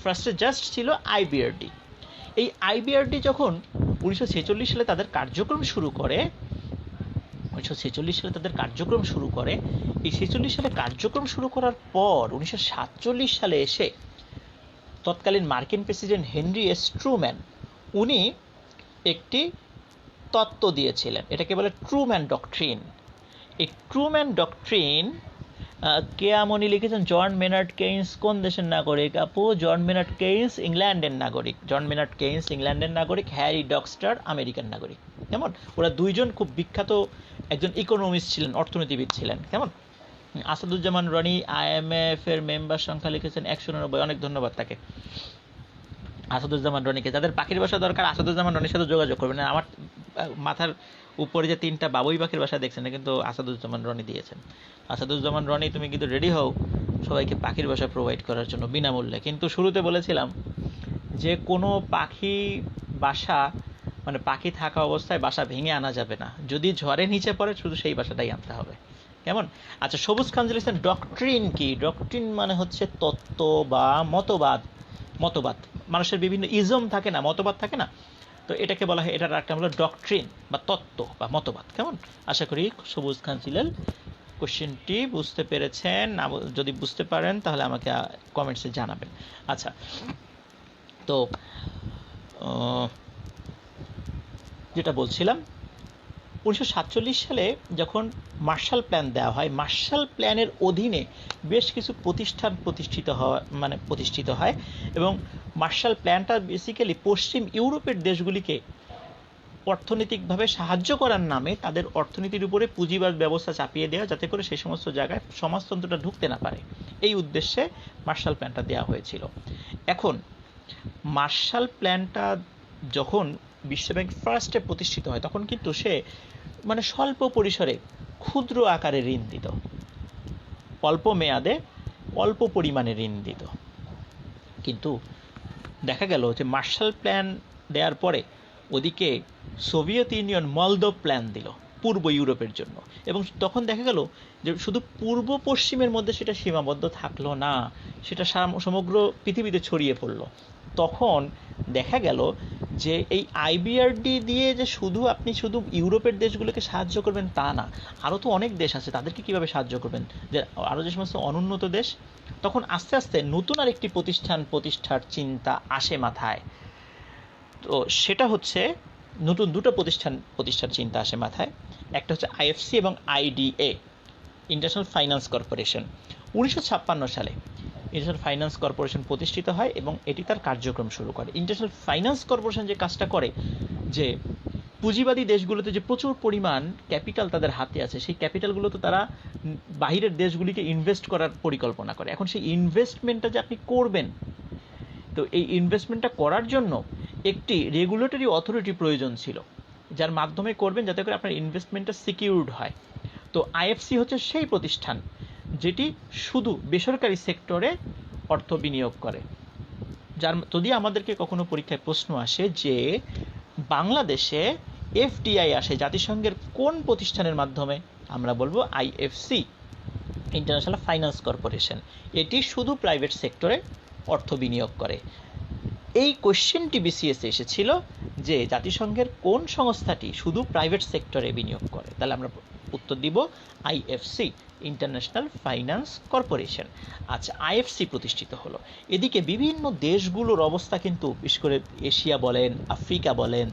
ফার্স্টে জাস্ট ছিল আইবিআরডি। এই আইবিআরডি যখন 1946 সালে তাদের কার্যক্রম শুরু করে, এই 1946 সালে কার্যক্রম শুরু করার পর 1947 সালে এসে তৎকালীন মার্কিন প্রেসিডেন্ট হেনরি এস ট্রুম্যান উনি একটি তত্ত্ব দিয়েছিলেন, এটাকে বলে ট্রুম্যান ডক্ট্রিন। এই ট্রুম্যান ডক্ট্রিন কেয়ামনি লিখেছেন। জন মেনার্ড কেইন্স কোন দেশের নাগরিক আপু? জন মেনার্ড কেইন্স ইংল্যান্ডের নাগরিক। হ্যারি ডকস্টার আমেরিকান নাগরিক। কেমন? ওরা দুইজন খুব বিখ্যাত একজন ইকোনমিস্ট ছিলেন, অর্থনীতিবিদ ছিলেন। কেমন? আসাদুজ্জামান রনি আইএমএফ এর মেম্বার সংখ্যা লিখেছেন 189, অনেক ধন্যবাদ তাকে, আসাদুজ্জামান রনিকে। যাদের পাখির বাসা দরকার আসাদুজ্জামান রনির সাথে যোগাযোগ করবেন। আমার মাথার উপরে যে 3টা বাবুই পাখির বাসা দেখছেন, কিন্তু আসাদুজ্জামান রনি দিয়েছেন। আসাদুজ্জামান রনি, তুমি কিন্তু রেডি হও সবাইকে পাখির বাসা প্রোভাইড করার জন্য বিনামূল্যে। কিন্তু শুরুতে বলেছিলাম যে কোনো পাখি বাসা পাখি থাকা অবস্থায় বাসা ভেঙে আনা যাবে না, যদি ঝড়ে নিচে পড়ে শুধু সেই বাসাটাই আনতে হবে। কেমন? আচ্ছা, সবুজ খান লিখেছেন ডক্ট্রিন কি? ডক্ট্রিন মানে হচ্ছে তত্ত্ব বা মতবাদ। মানুষের বিভিন্ন ইজম থাকে না, মতবাদ থাকে না, তো এটাকে বলা হয়, এটার একটা হলো ডক্ট্রিন বা তত্ত্ব বা মতবাদ। কেমন? আশা করি সবুজ খান জিলাল কোশ্চেনটি বুঝতে পেরেছেন। যদি বুঝতে পারেন তাহলে আমাকে কমেন্টসে জানাবেন। আচ্ছা, তো যেটা বলছিলাম, 1947 সালে যখন মার্শাল প্ল্যান দেওয়া হয়, মার্শাল প্ল্যানের অধীনে বেশ কিছু প্রতিষ্ঠান প্রতিষ্ঠিত হয় এবং মার্শাল প্ল্যানটা বেসিক্যালি পশ্চিম ইউরোপের দেশগুলিকে অর্থনৈতিকভাবে সাহায্য করার নামে তাদের অর্থনীতির উপরে পুঁজিবাদ ব্যবস্থা চাপিয়ে দেওয়া, যাতে করে সেই সমস্ত জায়গায় সমাজতন্ত্রটা ঢুকতে না পারে। এই উদ্দেশ্যে মার্শাল প্ল্যানটা দেওয়া হয়েছিল। এখন মার্শাল প্ল্যানটা যখন বিশ্বব্যাংক ফার্স্টে প্রতিষ্ঠিত হয়, তখন কিন্তু সে মানে স্বল্প পরিসরে ক্ষুদ্র আকারে ঋণ দিত, অল্প মেয়াদে অল্প পরিমাণে ঋণ দিত। কিন্তু দেখা গেল যে মার্শাল প্ল্যান দেওয়ার পরে ওদিকে সোভিয়েত ইউনিয়ন মলদোভ প্ল্যান দিল পূর্ব ইউরোপের জন্য, এবং তখন দেখা গেল যে শুধু পূর্ব পশ্চিমের মধ্যে সেটা সীমাবদ্ধ থাকলো না, সেটা সমগ্র পৃথিবীতে ছড়িয়ে পড়লো। তখন দেখা গেল যে এই আইবিআরডি দিয়ে যে আপনি শুধু ইউরোপের দেশগুলোকে সাহায্য করবেন তা না, আরও তো অনেক দেশ আছে, তাদেরকে কিভাবে সাহায্য করবেন, যে আরও যে সমস্ত অনুন্নত দেশ। তখন আস্তে আস্তে নতুন আরেকটি প্রতিষ্ঠার চিন্তা আসে মাথায়। তো সেটা হচ্ছে নতুন দুটো প্রতিষ্ঠার চিন্তা আসে মাথায়। একটা হচ্ছে আইএফসি এবং আইডিএ, ইন্টারন্যাশনাল ফাইন্যান্স কর্পোরেশন। 1956 সালে ইন্টারন্যাশনাল ফাইন্যান্স কর্পোরেশন প্রতিষ্ঠিত হয় এবং এটি তার কার্যক্রম শুরু করে। ইন্টারন্যাশনাল ফাইন্যান্স কর্পোরেশন যে কাজটা করে, যে পুঁজিবাদী দেশগুলোতে যে প্রচুর পরিমাণ ক্যাপিটাল তাদের হাতে আছে, সেই ক্যাপিটালগুলো তো তারা বাহিরের দেশগুলিকে ইনভেস্ট করার পরিকল্পনা করে। এখন সেই ইনভেস্টমেন্টটা যে আপনি করবেন, তো এই ইনভেস্টমেন্টটা করার জন্য একটি রেগুলেটরি অথরিটি প্রয়োজন ছিল, যার মাধ্যমে করবেন যাতে করে আপনার ইনভেস্টমেন্টটা সিকিউরড হয়। তো আইএফসি হচ্ছে সেই প্রতিষ্ঠান যেটি শুধু বেসরকারি সেক্টরে অর্থ বিনিয়োগ করে। যার যদি আমাদেরকে কখনো পরীক্ষায় প্রশ্ন আসে যে বাংলাদেশে এফডিআই আসে জাতিসংঘের কোন প্রতিষ্ঠানের মাধ্যমে, আমরা বলবো আইএফসি, ইন্টারন্যাশনাল ফাইন্যান্স কর্পোরেশন। এটি শুধু প্রাইভেট সেক্টরে অর্থ বিনিয়োগ করে। এই কোশ্চেনটি বিসিএসে এসেছিল যে জাতিসংঘের কোন সংস্থাটি শুধু প্রাইভেট সেক্টরে বিনিয়োগ করে, তাহলে আমরা উত্তর দিব আইএফসি, ইন্টারন্যাশনাল ফাইন্যান্স কর্পোরেশন। আচ্ছা, আইএফসি প্রতিষ্ঠিত হলো, এদিকে বিভিন্ন দেশগুলোর অবস্থা কিন্তু, বিশেষ করে এশিয়া বলেন, আফ্রিকা বলেন,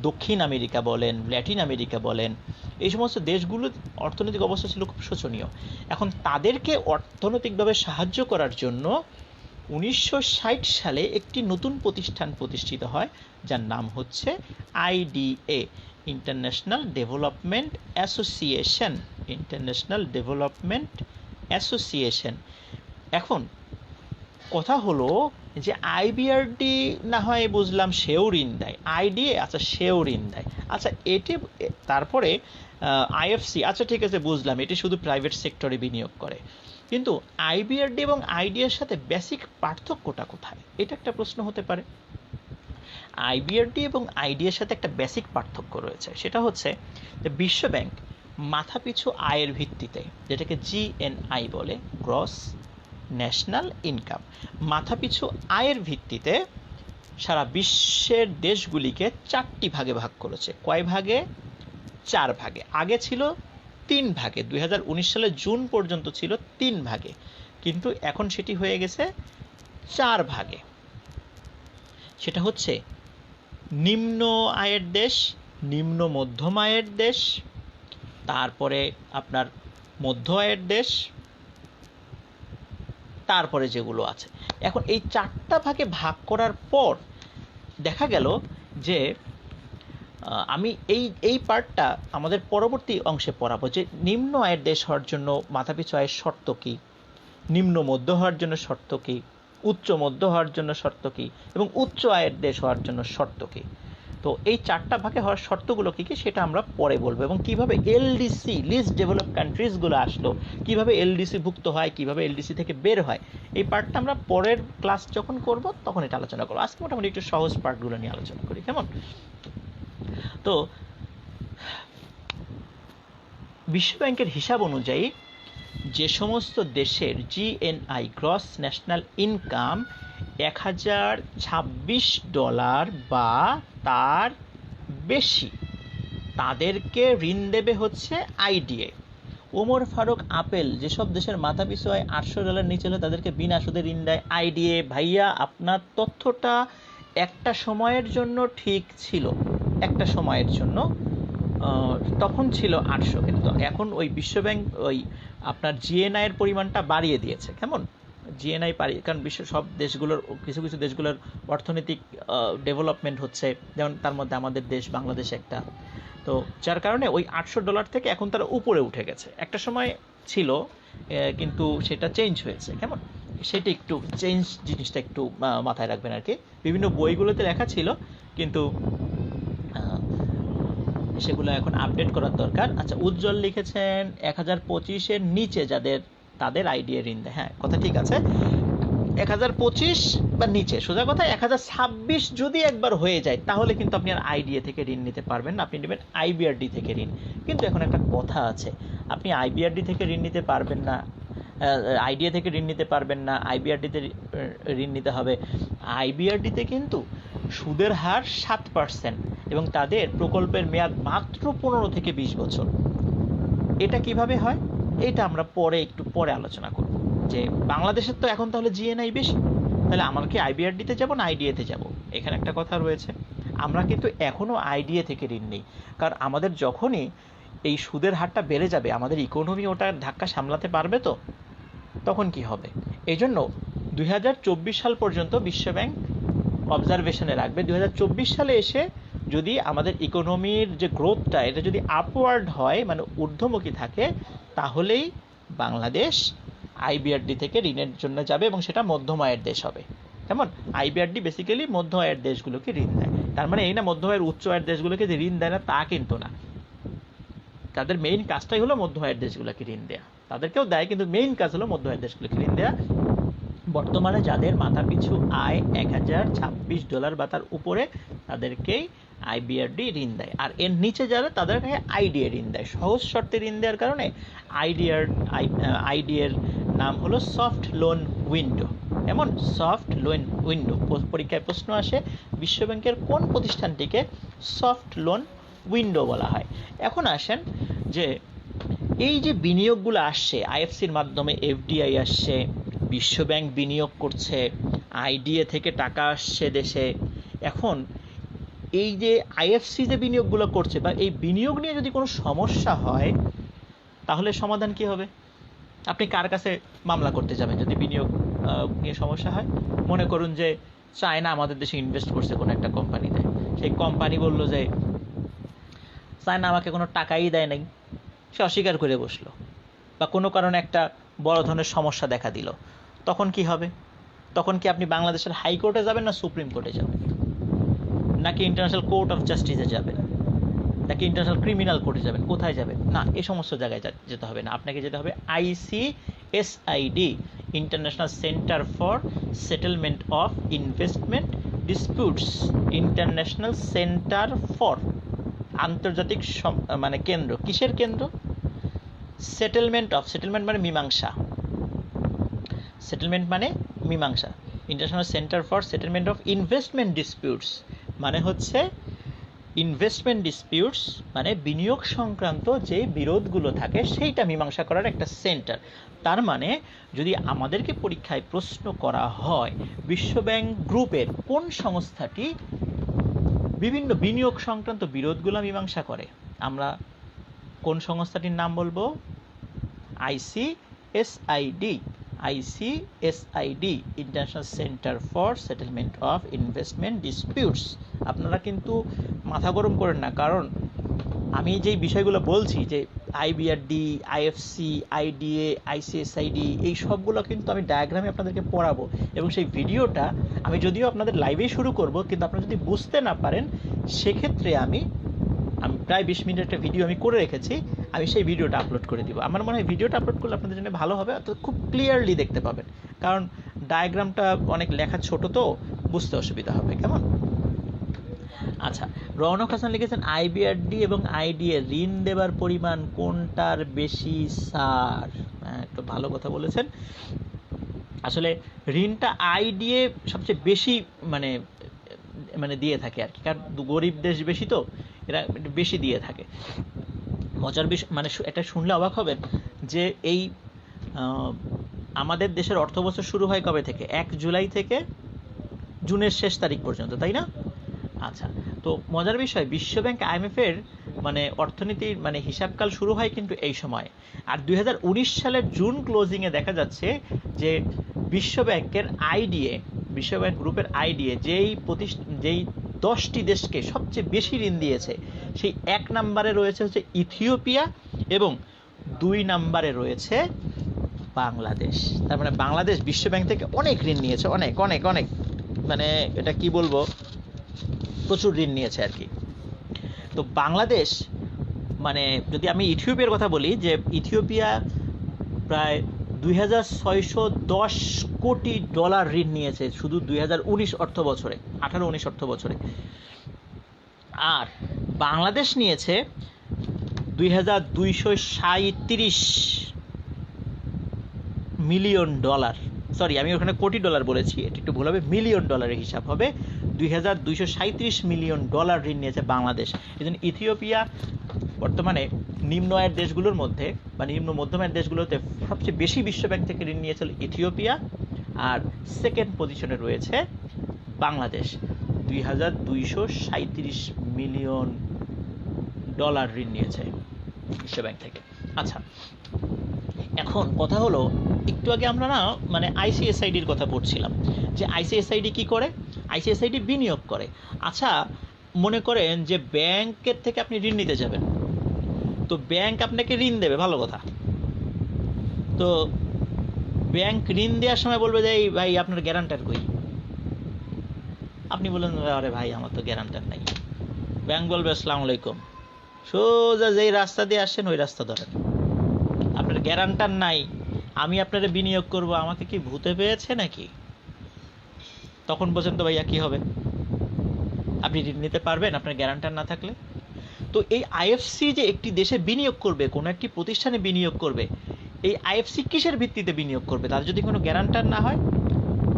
দক্ষিণ আমেরিকা বলেন, ল্যাটিন আমেরিকা বলেন, এই সমস্ত দেশগুলোর অর্থনৈতিক অবস্থা ছিল খুব শোচনীয়। এখন তাদেরকে অর্থনৈতিকভাবে সাহায্য করার জন্য 1960 সালে একটি নতুন প্রতিষ্ঠান প্রতিষ্ঠিত হয়, যার নাম হচ্ছে IDA, international development association. International development association. এখন কথা হলো যে আইবিআরডি না হয় বুঝলাম সেও ঋণ দেয়, আইডিএ আচ্ছা সেও ঋণ দেয়, আচ্ছা এটি, তারপরে আইএফসি আচ্ছা ঠিক আছে বুঝলাম এটি শুধু প্রাইভেট সেক্টরে বিনিয়োগ করে, কিন্তু আইবিআরডি এবং আইডিএর সাথে বেসিক পার্থক্যটা কোথায়, এটা একটা প্রশ্ন হতে পারে। আইবিআরডি এবং আইডিএর সাথে একটা বেসিক পার্থক্য রয়েছে, সেটা হচ্ছে যে বিশ্বব্যাংক মাথাপিছু আয়ের ভিত্তিতে, যেটাকে জিএনআই বলে, গ্রস ন্যাশনাল ইনকাম, মাথাপিছু আয়ের ভিত্তিতে সারা বিশ্বের দেশগুলিকে 4টি ভাগে ভাগ করেছে। কয় ভাগে? 4 ভাগে। আগে ছিল 3 ভাগে, 2019 সালের জুন পর্যন্ত ছিল 3 ভাগে, কিন্তু এখন সেটি হয়ে গেছে 4 ভাগে। সেটা হচ্ছে নিম্ন আয়ের দেশ, নিম্ন মধ্যম আয়ের দেশ, তারপরে আপনার মধ্য আয়ের দেশ, তারপরে যেগুলো আছে। এখন এই 4টা ভাগে ভাগ করার পর দেখা গেল যে আমি এই পার্টটা আমাদের পরবর্তী অংশে পড়াবো, যে নিম্ন আয়ের দেশ হওয়ার জন্য মাথাপিছু আয়ের শর্ত কী, নিম্ন মধ্য হওয়ার জন্য শর্ত কী, উচ্চ মধ্য হওয়ার জন্য শর্ত কী, এবং উচ্চ আয়ের দেশ হওয়ার জন্য শর্ত কী। তো এই 4টা ভাগে হওয়ার শর্তগুলো কী কী সেটা আমরা পরে বলবো, এবং কিভাবে এলডিসি, লিস্ট ডেভেলপ কান্ট্রিজগুলো আসলো, কিভাবে এলডিসি ভুক্ত হয়, কিভাবে এলডিসি থেকে বের হয়, এই পার্টটা আমরা পরের ক্লাস যখন করব তখন এটা আলোচনা করবো। আজকে মোটামুটি একটু সহজ পার্টগুলো নিয়ে আলোচনা করি, কেমন? তো বিশ্বব্যাংকের হিসাব অনুযায়ী যে সমস্ত দেশের জিএনআই, গ্রস ন্যাশনাল ইনকাম, $1026 বা তার বেশি, তাদেরকে ঋণ দেবে হচ্ছে আইডিএ। ওমর ফারুক আপেল, যেসব দেশের মাথাপিছু আয় $800 নিচে হলে তাদেরকে বিনা সুদে ঋণ দেয় আইডিএ। ভাইয়া, আপনার তথ্যটা একটা সময়ের জন্য ঠিক ছিল, একটা সময়ের জন্য তখন ছিল 800, কিন্তু এখন ওই বিশ্বব্যাংক ওই আপনার জিএনআই এর পরিমাণটা বাড়িয়ে দিয়েছে, কেমন? জিএনআই পারি, কারণ বিশ্বের সব দেশগুলোর কিছু কিছু দেশগুলোর অর্থনৈতিক ডেভেলপমেন্ট হচ্ছে, যেমন তার মধ্যে আমাদের দেশ বাংলাদেশ একটা। তো যার কারণে ওই $800 থেকে এখন তারা উপরে উঠে গেছে। একটা সময় ছিল কিন্তু সেটা চেঞ্জ হয়েছে। কেমন সেটা একটু চেঞ্জ, জিনিসটা একটু মাথায় রাখবেন আর কি। বিভিন্ন বইগুলোতে লেখা ছিল কিন্তু সেগুলো এখন আপডেট করার দরকার। আচ্ছা, উজ্জ্বল লিখেছেন 1025-এর নিচে যাদের, তাদের আইডিএ ঋণ দেয়। হ্যাঁ, কথা ঠিক আছে, 1025 বা নিচে, সোজা কথা 1026 যদি একবার হয়ে যায় তাহলে কিন্তু আপনি আর আইডিএ থেকে ঋণ নিতে পারবেন না, আপনি নেবেন আইবিআরডি থেকে ঋণ। কিন্তু এখন একটা কথা আছে, আপনি আইবিআরডি থেকে ঋণ নিতে পারবেন না, আইডিএ থেকে ঋণ নিতে পারবেন না, আইবিআরডিতে ঋণ নিতে হবে। আইবিআরডিতে কিন্তু সুদের হার 7% এবং তাদের প্রকল্পের মেয়াদ মাত্র 15 থেকে 20 বছর। এটা কিভাবে হয় এটা আমরা একটু পরে আলোচনা করব। যে বাংলাদেশের তো এখন তাহলে জিএনআই বেশি, তাহলে আমরা কি আইবিআরডিতে যাব না আইডিএতে যাব? এখানে একটা কথা রয়েছে, আমরা কিন্তু এখনও আইডিএ থেকে ঋণ নিই, কারণ আমাদের যখনই এই সুদের হারটা বেড়ে যাবে, আমাদের ইকোনমি ওটার ধাক্কা সামলাতে পারবে তো, তখন কি হবে? এই জন্য 2024 সাল পর্যন্ত বিশ্বব্যাংক অবজারভেশনে রাখবে। 2024 সালে এসে যদি আমাদের ইকোনমির যে গ্রোথটা এটা যদি আপওয়ার্ড হয়, মানে ঊর্ধ্বমুখী থাকে, তাহলেই বাংলাদেশ আইবিআরডি থেকে ঋণের জন্য যাবে এবং সেটা মধ্যম আয়ের দেশ হবে। কেমন? আইবিআরডি বেসিক্যালি মধ্য আয়ের দেশগুলোকে ঋণ দেয়। তার মানে এই না মধ্য আয়ের উচ্চ আয়ের দেশগুলোকে যে ঋণ দেয় না তা কিন্তু না, তাদের মেইন কাজটাই হলো মধ্য আয়ের দেশগুলোকে ঋণ দেয়া। তাদেরকেও দেয় কিন্তু মেইন কাজ হলো মধ্য আয়ের দেশগুলোকে ঋণ দেয়া। বর্তমানে যাদের মাথাপিছু আয় $1026 বা তার উপরে, তাদেরকেই আইবিআরডি ঋণ দেয়, আর এর নিচে যারা তাদেরকে আইডিএ ঋণ দেয়। সহজ শর্তে ঋণ দেওয়ার কারণে আইডিএর নাম হলো সফট লোন উইন্ডো। এমন সফট লোন উইন্ডো, পরীক্ষায় প্রশ্ন আসে বিশ্বব্যাংকের কোন প্রতিষ্ঠানটিকে সফট লোন উইন্ডো বলা হয়। এখন আসেন যে এই যে বিনিয়োগগুলো আসছে আইএফসির মাধ্যমে, এফডিআই আসছে, বিশ্বব্যাংক বিনিয়োগ করছে, আইডিএ থেকে টাকা আসছে দেশে। এখন এই যে আইএফসি যে বিনিয়োগগুলো করছে বা এই বিনিয়োগ নিয়ে যদি কোনো সমস্যা হয় তাহলে সমাধান কি হবে? আপনি কার কাছে মামলা করতে যাবেন যদি বিনিয়োগ নিয়ে সমস্যা হয়? মনে করুন যে চায়না আমাদের দেশে ইনভেস্ট করছে কোনো একটা কোম্পানিতে, সেই কোম্পানি বলল যে চায়না আমাকে কোনো টাকাই দেয় নাই, সে অস্বীকার করে বসলো, বা কোনো কারণে একটা বড় ধরনের সমস্যা দেখা দিল, তখন কি হবে? তখন কি আপনি বাংলাদেশের হাইকোর্টে যাবেন না সুপ্রিম কোর্টে যাবেন, নাকি ইন্টারন্যাশনাল কোর্ট অফ জাস্টিসে যাবেন, নাকি ইন্টারন্যাশনাল ক্রিমিনাল কোর্টে যাবেন? কোথায় যাবেন? না, এই সমস্ত জায়গায় যেতে হবে না, আপনাকে যেতে হবে ICSID, international centre for settlement of investment disputes, international centre for, আন্তর্জাতিক মানে কেন্দ্র। কিসের কেন্দ্র? সেটেলমেন্ট অফ, সেটেলমেন্ট মানে মীমাংসা, সেটেলমেন্ট মানে মীমাংসা। International centre for settlement of investment disputes মানে হচ্ছে ইনভেস্টমেন্ট ডিসপিউটস, মানে বিনিয়োগ সংক্রান্ত যে বিরোধগুলো থাকে সেইটা মীমাংসা করার একটা সেন্টার। তার মানে যদি আমাদেরকে পরীক্ষায় প্রশ্ন করা হয় বিশ্বব্যাংক গ্রুপের কোন সংস্থাটি বিভিন্ন বিনিয়োগ সংক্রান্ত বিরোধগুলো মীমাংসা করে, আমরা কোন সংস্থাটির নাম বলবো? ICSID, ICSID, international centre for settlement of investment disputes. আপনারা কিন্তু মাথা গরম করেন না, কারণ আমি যেই বিষয়গুলো বলছি যে আইবিআরডি, আইএফসি, আইডিএ, আইসিএসআইডি, এই সবগুলো কিন্তু আমি ডায়াগ্রামে আপনাদেরকে পড়াবো, এবং সেই ভিডিওটা আমি যদিও আপনাদের লাইভেই শুরু করব, কিন্তু আপনারা যদি বুঝতে না পারেন সেক্ষেত্রে আমি প্রায় 20 মিনিটের একটা ভিডিও আমি করে রেখেছি, আমি সেই ভিডিওটা আপলোড করে দিব। আমার মনে হয় ভিডিওটা আপলোড করলে আপনাদের জন্য ভালো হবে, তো খুব ক্লিয়ারলি দেখতে পাবেন, কারণ ডায়াগ্রামটা অনেক লেখা ছোট তো বুঝতে অসুবিধা হবে। কেমন? আচ্ছা, রৌনক হাসান লিখেছেন আইবিআরডি এবং আইডিএ ঋণ দেবার পরিমাণ কোনটার বেশি স্যার? একটু ভালো কথা বলেছেন। আসলে ঋণটা আইডিএ সবচেয়ে বেশি মানে দিয়ে থাকে আর কি, কারণ গরিব দেশ বেশি তো এরা বেশি দিয়ে থাকে। মজার বিষয় মানে এটা শুনলে অবাক হবেন যে এই আমাদের দেশের অর্থবছর শুরু হয় কবে থেকে? 1 জুলাই থেকে জুনের শেষ তারিখ পর্যন্ত, তাই না? আচ্ছা, তো মজার বিষয় বিশ্বব্যাংক আইএমএফ এর মানে অর্থনীতির মানে হিসাবকাল শুরু হয় কিন্তু এই সময়। আর 2019 সালের জুন ক্লোজিংয়ে দেখা যাচ্ছে যে বিশ্ব ব্যাংকের আইডিএ, বিশ্ব ব্যাংক গ্রুপের আইডিএ যেই 10টি দেশকে সবচেয়ে বেশি ঋণ দিয়েছে, সেই 1 নম্বরে রয়েছে হচ্ছে ইথিওপিয়া এবং 2 নম্বরে রয়েছে বাংলাদেশ। তার মানে বাংলাদেশ বিশ্ব ব্যাংক থেকে অনেক ঋণ নিয়েছে, অনেক অনেক অনেক, মানে এটা কি বলবো, প্রচুর ঋণ নিয়েছে আর কি। তো বাংলাদেশ, মানে যদি আমি ইথিওপিয়ার কথা বলি, যে ইথিওপিয়া প্রায় 2610 কোটি ডলার ঋণ নিয়েছে শুধু 2019 অর্থ বছরে, 18-19 অর্থ বছরে। আর বাংলাদেশ নিয়েছে 2237 মিলিয়ন ডলার, সরি আমি ওখানে কোটি ডলার বলেছি, এটা একটু ভুল হবে, মিলিয়ন ডলারের হিসাব হবে। 2237 মিলিয়ন ডলার ঋণ নিয়েছে বাংলাদেশ। এই জন্য ইথিওপিয়া বর্তমানে নিম্ন আয়ের দেশগুলোর মধ্যে বা নিম্ন মধ্যম আয়ের দেশগুলোতে সবচেয়ে বেশি বিশ্ব ব্যাংক থেকে ঋণ নিয়েছিল ইথিওপিয়া, আর সেকেন্ড পজিশনে রয়েছে বাংলাদেশ 2237 মিলিয়ন ডলার ঋণ নিয়েছে বিশ্ব ব্যাংক থেকে। আচ্ছা, এখন কথা হলো, একটু আগে আমরা না মানে আইসিএসআইডির কথা পড়ছিলাম, যে আইসিএসআইডি কি করে? আইসিএসআইডি বিনিয়োগ করে। আচ্ছা, মনে করেন যে ব্যাংকের থেকে আপনি ঋণ নিতে যাবেন, তো ব্যাংক আপনাকে ঋণ দেবে, ভালো কথা। তো ব্যাংক ঋণ দেওয়ার সময় বলবে যে এই ভাই আপনার গ্যারান্টার কই? আপনি বলেন আরে ভাই আমার তো গ্যারান্টার নাই। ব্যাংক বলবে আসসালামু আলাইকুম, সোজা যেই রাস্তা দিয়ে আসেন ওই রাস্তা ধরেন, আপনার গ্যারান্টার নাই, আমি আপনারে বিনিয়োগ করব, আমাকে কি ভূতে পেয়েছে নাকি? তখন বলছেন তো ভাইয়া কি হবে? আপনি ঋণ নিতে পারবেন আপনার গ্যারান্টার না থাকলে? তো এই আইএফসি যে একটি দেশে বিনিয়োগ করবে, কোনো একটি প্রতিষ্ঠানে বিনিয়োগ করবে, এই আইএফসি কিসের ভিত্তিতে বিনিয়োগ করবে? তার যদি কোনো গ্যারান্টার না হয়,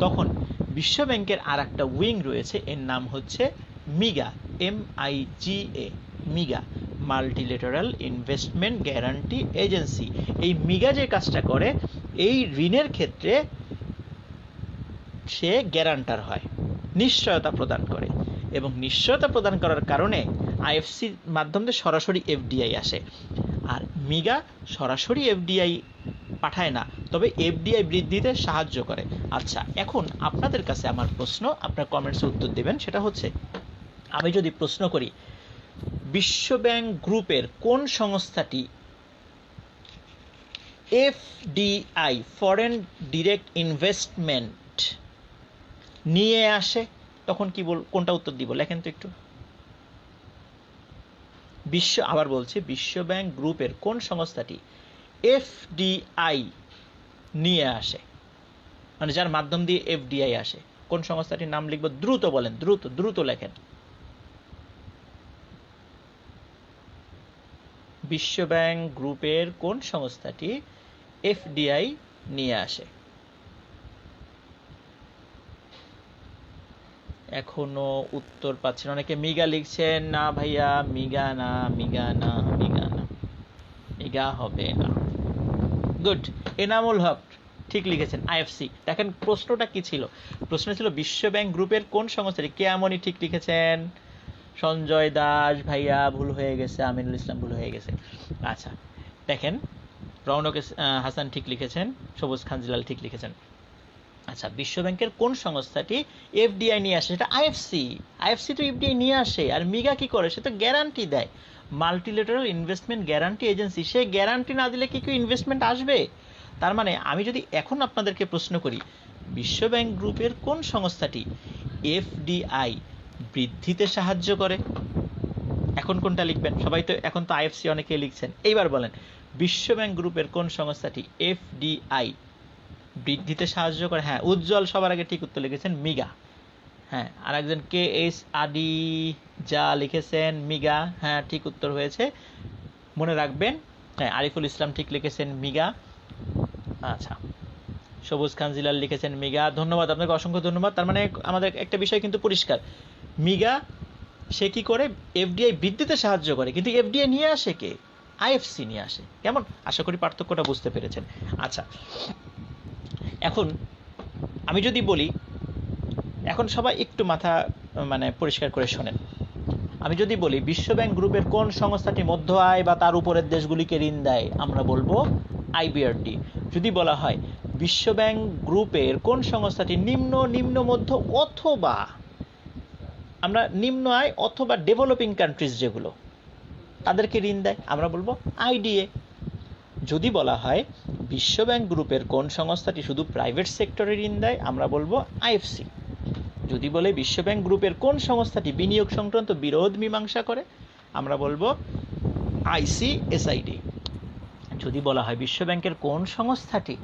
তখন বিশ্ব ব্যাংকের আর একটা উইং রয়েছে, এর নাম হচ্ছে MIGA, MIGA, MIGA, multilateral investment guarantee agency. এই মিগা যে কাজটা করে, এই ঋণের ক্ষেত্রে সে গ্যারান্টার হয়, নিশ্চয়তা প্রদান করে, এবং নিশ্চয়তা প্রদান করার কারণে আইএফসির মাধ্যমে সরাসরি এফডিআই আসে। আর মিগা সরাসরি এফডিআই পাঠায় না, তবে এফডিআই বৃদ্ধিতে সাহায্য করে। আচ্ছা, এখন আপনাদের কাছে আমার প্রশ্ন, আপনার কমেন্টসে উত্তর দেবেন, সেটা হচ্ছে, আমি যদি প্রশ্ন করি বিশ্ব ব্যাংক গ্রুপের কোন সংস্থাটি এফডিআই, ফরেন ডিরেক্ট ইনভেস্টমেন্ট নিয়ে আসে, তখন কি কোনটা উত্তর দিব? লেখেন তো একটু। আবার বলছি, বিশ্ব ব্যাংক গ্রুপের কোন সংস্থাটি এফডিআই নিয়ে আসে, মানে যার মাধ্যম দিয়ে এফডিআই আসে, কোন সংস্থাটির নাম লিখবো? দ্রুত বলেন, দ্রুত দ্রুত লেখেন। বিশ্ব ব্যাংক গ্রুপের কোন সংস্থাটি এফডিআই নিয়ে আসে? এখনো উত্তর পাচ্ছেন অনেকে। মিগা লিখছেন, না ভাইয়া মিগা না, মিগা না, মিগা না, মিগা হবে না। গুড, এনামুল হক ঠিক লিখেছেন, আইএফসি। দেখেন প্রশ্নটা কি ছিল? প্রশ্ন ছিল বিশ্ব ব্যাংক গ্রুপের কোন সংস্থাটি। কেয়ামনি ঠিক লিখেছেন, সঞ্জয় দাস ভাইয়া ভুল হয়ে গেছে, আমিনুল ইসলাম ভুল হয়ে গেছে। আচ্ছা দেখেন, রৌনক হাসান ঠিক লিখেছেন, সবুজ খানজিলাল ঠিক লিখেছেন। আচ্ছা, বিশ্ব ব্যাংকের কোন সংস্থাটি এফডিআই নিয়ে আসে? সেটা আইএফসি। আইএফসি তো এফডিআই নিয়ে আসে। আর মিগা কি করে? সে তো গ্যারান্টি দেয়, মাল্টিলেটারাল ইনভেস্টমেন্ট গ্যারান্টি এজেন্সি। সে গ্যারান্টি না দিলে কি কেউ ইনভেস্টমেন্ট আসবে? তার মানে আমি যদি এখন আপনাদেরকে প্রশ্ন করি বিশ্ব ব্যাংক গ্রুপের কোন সংস্থাটি এফডিআই বৃদ্ধিতে সাহায্য করে, এখন কোনটা লিখবেন? সবাই তো এখন তো আইএফসি অনেকে লিখছেন। এইবার বলেন, বিশ্ব ব্যাংক গ্রুপের কোন সংস্থাটি এফডিআই বৃদ্ধিতে সাহায্য করে? হ্যাঁ, উজ্জ্বল সবার আগে ঠিক উত্তর লিখেছেন, মিগা। হ্যাঁ, আর একজন KS আদি যা লিখেছেন মিগা। হ্যাঁ, ঠিক উত্তর হয়েছে, মনে রাখবেন। হ্যাঁ, আরিফুল ইসলাম ঠিক লিখেছেন মিগা। আচ্ছা, সবুজ খান জিলাল লিখেছেন মিগা। ধন্যবাদ আপনাকে, অসংখ্য ধন্যবাদ। তার মানে আমাদের একটা বিষয় কিন্তু পরিষ্কার, মিগা সে কি করে? এফডিআই বৃদ্ধিতে সাহায্য করে, কিন্তু এফডিআই নিয়ে আসে কে? আইএফসি নিয়ে আসে। কেমন? আশা করি পার্থক্যটা বুঝতে পেরেছেন। আচ্ছা, এখন আমি যদি বলি, এখন সবাই একটু মাথা মানে পরিষ্কার করে শোনেন। আমি যদি বলি বিশ্ব ব্যাংক গ্রুপের কোন সংস্থাটি মধ্য আয় বা তার উপরের দেশগুলিকে ঋণ দেয়, আমরা বলবো IBRD। যদি বলা হয় বিশ্বব্যাংক গ্রুপের কোন সংস্থাটি নিম্ন মধ্য অথবা আমরা নিম্ন আয় অথবা ডেভেলপিং কান্ট্রিজ যেগুলো তাদেরকে ঋণ দেয়, আমরা বলবো আইডিএ। যদি বলা হয় বিশ্বব্যাংক গ্রুপের কোন সংস্থাটি শুধু প্রাইভেট সেক্টরে ঋণ দেয়, আমরা বলবো আইএফসি। যদি বলে বিশ্বব্যাংক গ্রুপের কোন সংস্থাটি বিনিয়োগ সংক্রান্ত বিরোধ মীমাংসা করে, আমরা বলবো আইসিএসআইডি। যদি বলা হয় বিশ্বব্যাংকের কোন সংস্থাটি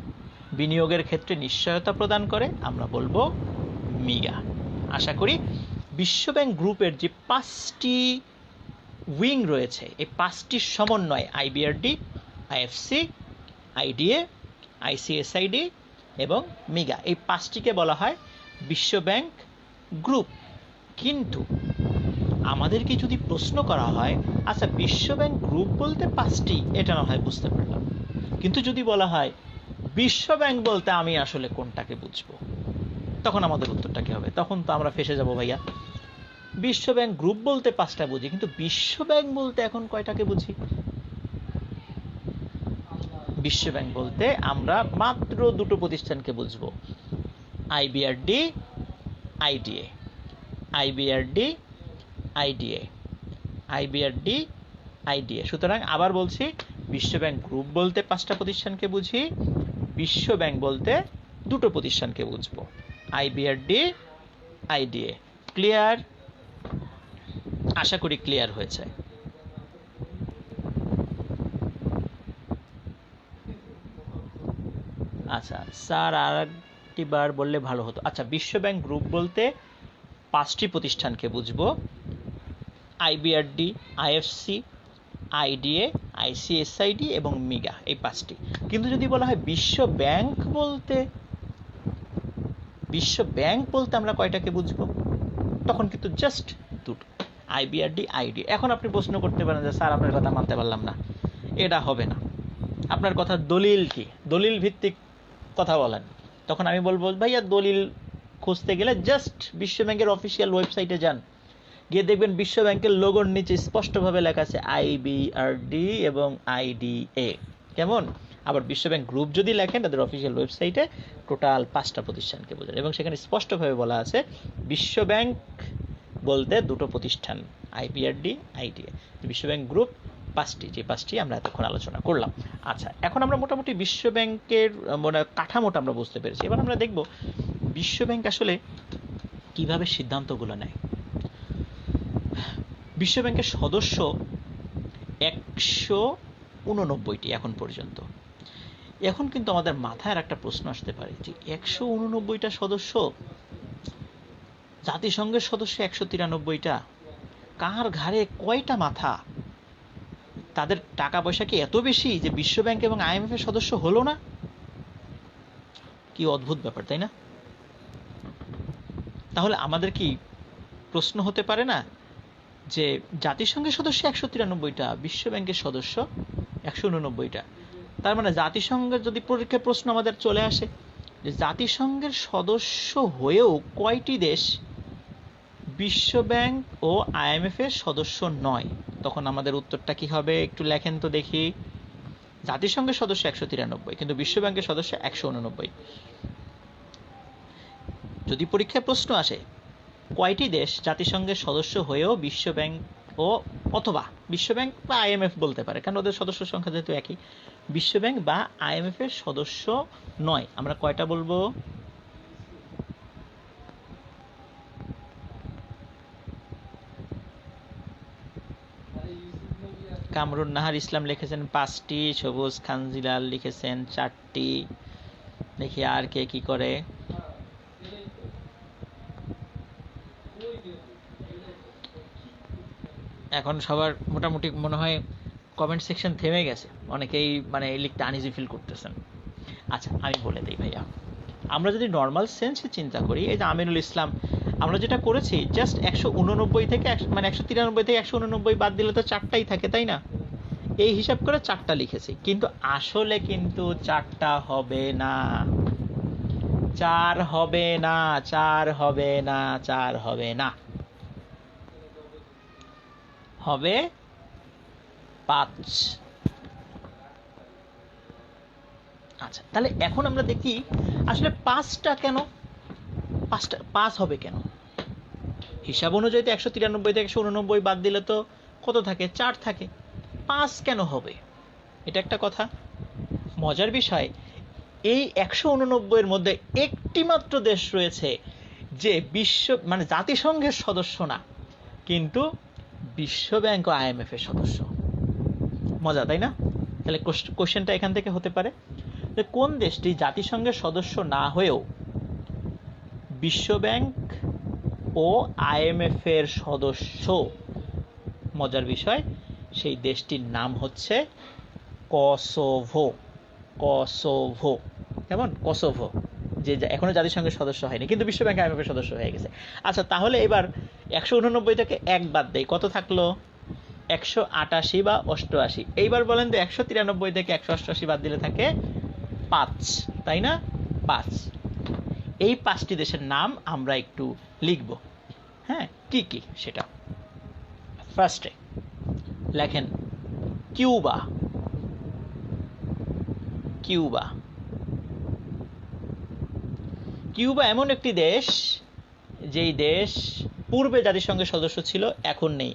বিনিয়োগের ক্ষেত্রে নিশ্চয়তা প্রদান করে, আমরা বলবো মিগা। আশা করি বিশ্বব্যাংক গ্রুপের যে 5টি উইং রয়েছে, এই 5টির সমন্বয় আইবিআরডি, আইএফসি, আইডিএ, আইসিএসআইডি এবং মিগা, এই 5টিকে বলা হয় বিশ্বব্যাংক গ্রুপ। কিন্তু আমাদেরকে যদি প্রশ্ন করা হয়, আচ্ছা বিশ্বব্যাংক গ্রুপ বলতে 5টি, এটা না হয় বুঝতে পারলাম, কিন্তু যদি বলা হয় বিশ্বব্যাংক বলতে আমি আসলে কোনটাকে বুঝবো, তখন আমাদের উত্তরটা কি হবে? তখন তো আমরা ফেসে যাব ভাইয়া। বিশ্বব্যাংক গ্রুপ বলতে 5টা বুঝি, কিন্তু বিশ্বব্যাংক বলতে এখন কয়টাকে বুঝি? বিশ্বব্যাংক বলতে আমরা মাত্র 2টো প্রতিষ্ঠানকে বুঝবো, IBRD, IDA, IBRD, IDA, IBRD, IDA. সুতরাং আবার বলছি, বিশ্বব্যাংক গ্রুপ বলতে 5টা প্রতিষ্ঠানকে বুঝি, বিশ্বব্যাংক বলতে 2টো প্রতিষ্ঠানকে বুঝবো, আইবিআরডি, আইডিএ। ক্লিয়ার? আশা করি ক্লিয়ার হয়েছে। আচ্ছা স্যার আর একটি বার বললে ভালো হতো। আচ্ছা, বিশ্বব্যাংক গ্রুপ বলতে 5টি প্রতিষ্ঠানকে বুঝবো, আইবিআরডি, আইএফসি, আইডিএ, আইসিএসআইডি এবং মিগা, এই 5টি। কিন্তু যদি বলা হয় বিশ্ব ব্যাংক বলতে আমরা কয়টাকে বুঝবো, তখন কিন্তু জাস্ট 2টো, আইবিআরডি, আইডিএ। এখন আপনি প্রশ্ন করতে পারেন যে স্যার আপনার কথা মানতে পারলাম না, এটা হবে না, আপনার কথা দলিল কি, দলিল ভিত্তিক কথা বলেন। তখন আমি বলবো ভাইয়া দলিল খুঁজতে গেলে জাস্ট বিশ্বব্যাংকের অফিসিয়াল ওয়েবসাইটে যান, গিয়ে দেখবেন বিশ্বব্যাংকের লোগোর নিচে স্পষ্টভাবে লেখা আছে আইবিআরডি এবং আইডিএ। কেমন? আবার বিশ্বব্যাংক গ্রুপ যদি লেখেন তাদের অফিসিয়াল ওয়েবসাইটে টোটাল 5টা প্রতিষ্ঠানকে বোঝান, এবং সেখানে স্পষ্টভাবে বলা আছে বিশ্বব্যাংক বলতে 2টো প্রতিষ্ঠান, আইবিআরডি, আইডিএ। বিশ্বব্যাংক গ্রুপ 5টি, যে 5টি আমরা এতক্ষণ আলোচনা করলাম। আচ্ছা, এখন আমরা মোটামুটি বিশ্বব্যাংকের কাঠামোটা আমরা বুঝতে পেরেছি। এবার আমরা দেখব বিশ্বব্যাংক আসলে কিভাবে সিদ্ধান্তগুলো নেয়। বিশ্বব্যাংকের সদস্য 189টি এখন পর্যন্ত। এখন কিন্তু আমাদের মাথায় একটা প্রশ্ন আসতে পারে যে 189টা সদস্য, জাতিসংঘের সদস্য 193টা, কার ঘাড়ে কয়টা মাথা? তাদের টাকা পয়সা কি এত বেশি যে বিশ্বব্যাংক এবং আইএমএফ এর সদস্য হলো না? কি অদ্ভুত ব্যাপার, তাই না? তাহলে আমাদের কি প্রশ্ন হতে পারে না যে জাতিসংঘের সদস্য 193টা, বিশ্বব্যাংকের সদস্য 189টা, তার মানে জাতিসংঘের যদি পরীক্ষায় প্রশ্ন আমাদের চলে আসে যে জাতিসংঘের সদস্য হয়েও কয়টি দেশ বিশ্বব্যাংক ও আইএমএফ এর সদস্য নয়, তখন আমাদের উত্তরটা কি হবে? একটু লেখেন তো দেখি। জাতিসংঘের সদস্য 193, কিন্তু বিশ্বব্যাংকের সদস্য 189। যদি পরীক্ষায় প্রশ্ন আসে কয়টি দেশ জাতিসংঘের সদস্য হয়েও বিশ্বব্যাংক ও অথবা বিশ্বব্যাংক বা আইএমএফ বলতে পারে, কারণ ওদের সদস্য সংখ্যা যেহেতু একই, বিশ্বব্যাংক বা আইএমএফ এর সদস্য নয়, আমরা কয়টা বলবো? কামরুন নাহার ইসলাম লিখেছেন 5টি, সবুজ খানজিলাল লিখেছেন 4টি। দেখি আর কে কি করে। এখন সবার মোটামুটি মনে হয় কমেন্ট সেকশন থেমে গেছে, অনেকেই মানে লিখতে আনইজি ফিল করতেছেন। আচ্ছা আমি বলে দিই ভাইয়া, আমরা যদি নর্মাল সেন্সে চিন্তা করি, এই যে আমিনুল ইসলাম, আমরা যেটা করেছি জাস্ট 189 থেকে মানে 193 থেকে 189 বাদ দিলে তো 4টাই থাকে, তাই না? এই হিসাব করে 4টা লিখেছি, কিন্তু আসলে কিন্তু 4টা হবে না, 4 হবে না, 4 হবে না, 4 হবে না, হবে 5। আচ্ছা, তাহলে এখন আমরা দেখি আসলে 5টা কেন, 5 হবে কেন? হিসাব অনুযায়ী তো 193 থেকে 189 বাদ দিলে তো কত থাকে? 4 থাকে। 5 কেন হবে? এটা একটা কথা। মজার বিষয়, এই 189 মধ্যে একটি মাত্র দেশ রয়েছে যে মানে জাতিসংঘের সদস্য না, কিন্তু বিশ্বব্যাংক ও IMF এর সদস্য। মজা, তাই না? তাহলে কোশ্চেনটা এখান থেকে হতে পারে যে কোন দেশটি জাতিসংঘের সদস্য না হয়েও বিশ্বব্যাংক ও IMF এর সদস্য? মজার বিষয়, সেই দেশটির নাম হচ্ছে কসোভো। কসোভো, কেমন? কসোভো, যে এখনো জাতিসংঘের সদস্য হয়নি, কিন্তু বিশ্বব্যাংক IMF এর সদস্য হয়ে গেছে। আচ্ছা, তাহলে এবার 189 থেকে 1 বাদ দেই, কত থাকলো? 188 বা 88। এইবার বলেন তো 193 থেকে 188 বাদ দিলে থাকে 5, তাই না? 5। এই 5টি দেশের নাম আমরা একটু লিখব। হ্যাঁ, কি কি সেটা? ফার্স্টে লেখেন কিউবা। কিউবা, কিউবা এমন একটি দেশ যেই দেশ পূর্বে জাতিসংঘের সদস্য ছিল, এখন নেই।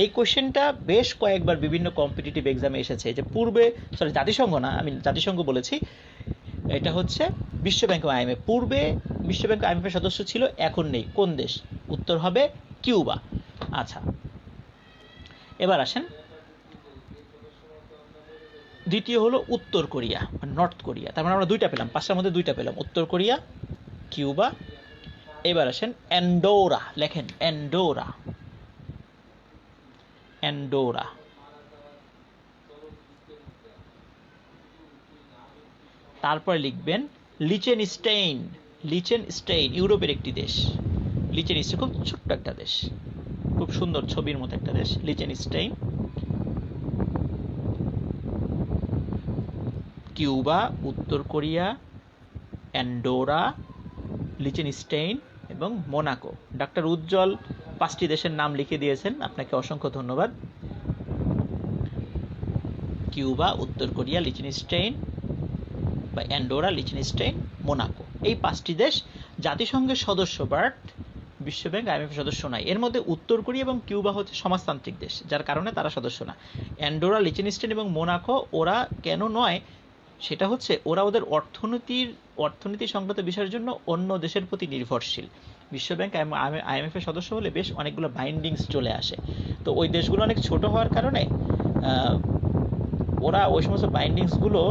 এই কোশ্চেনটা বেশ কয়েকবার বিভিন্ন কম্পিটিটিভ এক্সামে এসেছে, যে পূর্বে, সরি জাতিসংঘ না, আমি জাতিসংঘ বলেছি, এটা হচ্ছে বিশ্বব্যাংক ও IMF। পূর্বে বিশ্বব্যাংক IMF এর সদস্য ছিল, এখন নেই। কোন দেশ? উত্তর হবে কিউবা। আচ্ছা, এবার আসেন, দ্বিতীয় হলো উত্তর কোরিয়া, নর্থ কোরিয়া। তার মানে আমরা 2টা পেলাম, 5টার মধ্যে 2টা পেলাম, উত্তর কোরিয়া, কিউবা। এবার আসেন অ্যান্ডোরা, লেখেন অ্যান্ডোরা। অ্যান্ডোরা। তারপরে লিখবেন লিচেনস্টেইন। লিচেনস্টেইন ইউরোপের একটি দেশ। লিচেনস্টেইন খুব ছোট্ট একটা দেশ, খুব সুন্দর ছবির মতো একটা দেশ, লিচেনস্টেইন। কিউবা, উত্তর কোরিয়া, অ্যান্ডোরা, লিচেনস্টেইন এবং মোনাকো। ডাক্তার উজ্জ্বল 5টি দেশের নাম লিখে দিয়েছেন, আপনাকে অসংখ্য ধন্যবাদ। কিউবা, উত্তর কোরিয়া, লিচেনস্টেইন বা অ্যান্ডোরা, লিচেনস্টেইন, মোনাকো, এই 5টি দেশ জাতিসংঘের সদস্য, বাট বিশ্বব্যাংক IMF এর সদস্য নয়। এর মধ্যে উত্তর কোরিয়া এবং কিউবা হচ্ছে সমাজতান্ত্রিক দেশ, যার কারণে তারা সদস্য না। অ্যান্ডোরা, লিচেনস্টেইন এবং মোনাকো ওরা কেন নয়, সেটা হচ্ছে ওরা ওদের অর্থনীতি সংক্রান্ত বিষয়ের জন্য অন্য দেশের প্রতি নির্ভরশীল। বিশ্বব্যাংক IMF এর সদস্য হলে বেশ অনেকগুলো বাইন্ডিংস চলে আসে, তো ওই দেশগুলো অনেক ছোট হওয়ার কারণে ওরা ওই সমস্ত বাইন্ডিংসগুলো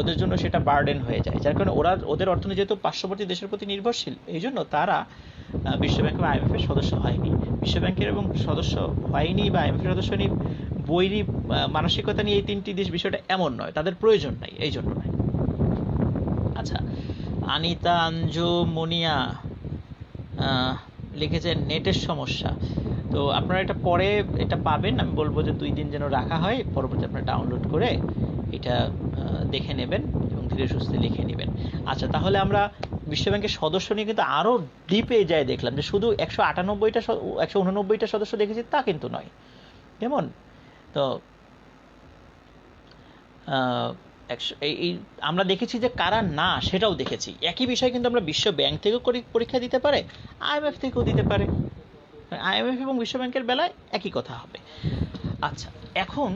ওদের জন্য সেটা বার্ডেন হয়ে যায়, যার কারণে ওরা ওদের অর্থনীতি যেহেতু পার্শ্ববর্তী দেশের প্রতি নির্ভরশীল, এই জন্য তারা বিশ্বব্যাংক বা IMF এর সদস্য হয়নি। বিশ্বব্যাংকের এবং সদস্য হয়নি বা IMF এর সদস্য নেই, বৈরী মানসিকতা নিয়ে এই 3টি দেশ, বিষয়টা এমন নয়, তাদের প্রয়োজন নাই, এই জন্য নয়। আচ্ছা, আনিতা আঞ্জু মুনিয়া লিখেছেন নেটের সমস্যা। তো আপনারা এটা পরে এটা পাবেন, আমি বলবো যে 2 দিন যেন রাখা হয়, পরবর্তী আপনারা ডাউনলোড করে এটা দেখে নেবেন এবং ধীরে সুস্থে লিখে নেবেন। আচ্ছা, তাহলে আমরা বিশ্বব্যাংকের সদস্য নিয়ে কিন্তু আরও ডিপে যায় দেখলাম, যে শুধু 189টা সদস্য দেখেছি তা কিন্তু নয়, কেমন? তো আমরা দেখেছি যে কারা না, সেটাও দেখেছি। একই বিষয় কিন্তু আমরা বিশ্ব ব্যাংক থেকেও পরীক্ষা দিতে পারে, IMF থেকেও দিতে পারে। IMF এবং বিশ্বব্যাংকের বেলায় একই কথা হবে। আচ্ছা, এখন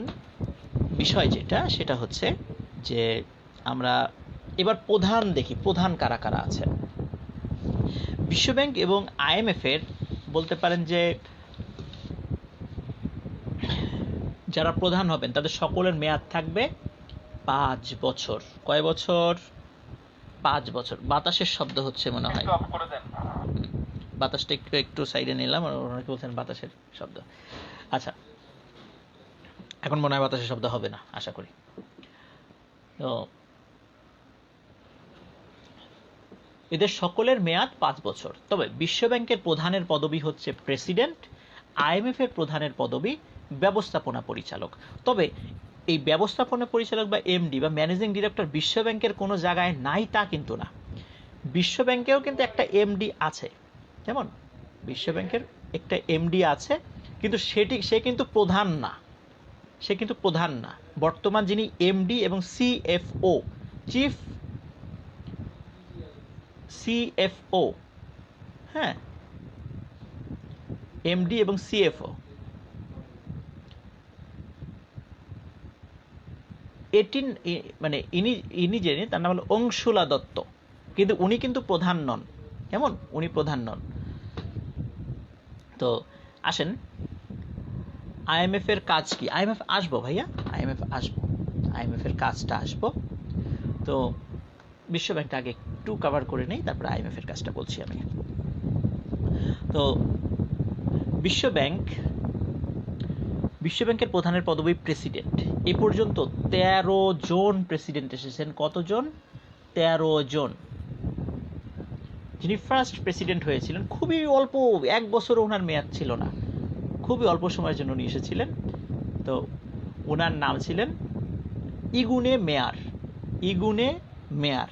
বিষয় যেটা, সেটা হচ্ছে যে আমরা এবার প্রধান দেখি, প্রধান কারা কারা আছে। বিশ্বব্যাংক এবং IMF এর বলতে পারেন যে যারা প্রধান হবেন তাদের সকলের মেয়াদ থাকবে 5 বছর। কয় বছর? 5 বছর। বাতাসের শব্দ হচ্ছে মনে হয়, বাতাসটা একটু সাইডে নিলাম, অনেকে বলছেন বাতাসের শব্দ। আচ্ছা, এখন মনে হয় বাতাসের শব্দ হবে না, আশা করি। তো এদের সকলের মেয়াদ 5 বছর। তবে বিশ্বব্যাংকের প্রধানের পদবি হচ্ছে প্রেসিডেন্ট, IMF এর প্রধানের পদবি ব্যবস্থাপনা পরিচালক। তবে এই ব্যবস্থাপনা পরিচালক বা MD বা ম্যানেজিং ডিরেক্টর বিশ্বব্যাংকের কোনো জায়গায় নাই তা কিন্তু না। বিশ্বব্যাংকেও কিন্তু একটা MD আছে, যেমন বিশ্বব্যাংকের একটা MD আছে, কিন্তু সে কিন্তু প্রধান না, সে কিন্তু প্রধান না। বর্তমান যিনি MD এবং CFO, চিফ সিএফও, হ্যাঁ, এমডি এবং সিএফও, এটি মানে ইনি যিনি তার নাম হলো অংশুলা দত্ত, কিন্তু উনি কিন্তু প্রধান নন। কেমন? উনি প্রধান নন। তো আসেন, আইএমএফ এর কাজ কি? আইএমএফ আসবো ভাইয়া, আইএমএফ আসবো, আইএমএফ এর কাজটা আসবো। তো বিশ্ব ব্যাংকটা আগে একটু কভার করে নেই, তারপরে আইএমএফ এর কাজটা বলছি আমি। তো বিশ্ব ব্যাংকের প্রধানের পদবী প্রেসিডেন্ট। এ পর্যন্ত 13 জন প্রেসিডেন্ট এসেছেন। কতজন? 13 জন। যিনি ফার্স্ট প্রেসিডেন্ট হয়েছিলেন, খুবই অল্প, 1 বছরও ওনার মেয়াদ ছিল না, খুবই অল্প সময়ের জন্য উনি এসেছিলেন। তো ওনার নাম ছিলেন ইগুনে মেয়ার। ইগুনে মেয়ার,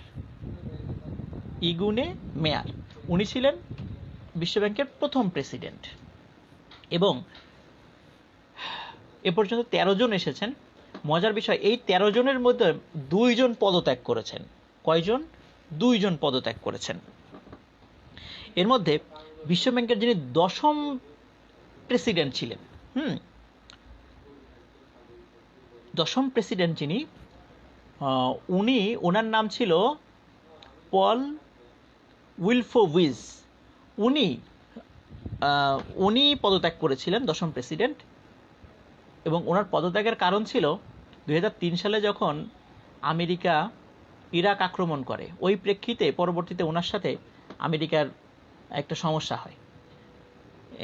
ইগুনে মেয়ার। উনি ছিলেন বিশ্ব ব্যাংকের প্রথম প্রেসিডেন্ট। এবং এ পর্যন্ত 13 জন এসেছেন। মজার বিষয়, এই 13 জনের মধ্যে 2 জন পদত্যাগ করেছেন। কয়জন? 2 জন পদত্যাগ করেছেন। এর মধ্যে বিশ্ব ব্যাংকের যিনি 10ম প্রেসিডেন্ট ছিলেন, 10ম প্রেসিডেন্ট যিনি, ওনার নাম ছিল পল উইলফোভিজ। উনি পদত্যাগ করেছিলেন, 10ম প্রেসিডেন্ট। এবং ওনার পদত্যাগের কারণ ছিল 2003 সালে যখন আমেরিকা ইরাক আক্রমণ করে, ওই প্রেক্ষিতে পরবর্তীতে ওনার সাথে আমেরিকার একটা সমস্যা হয়,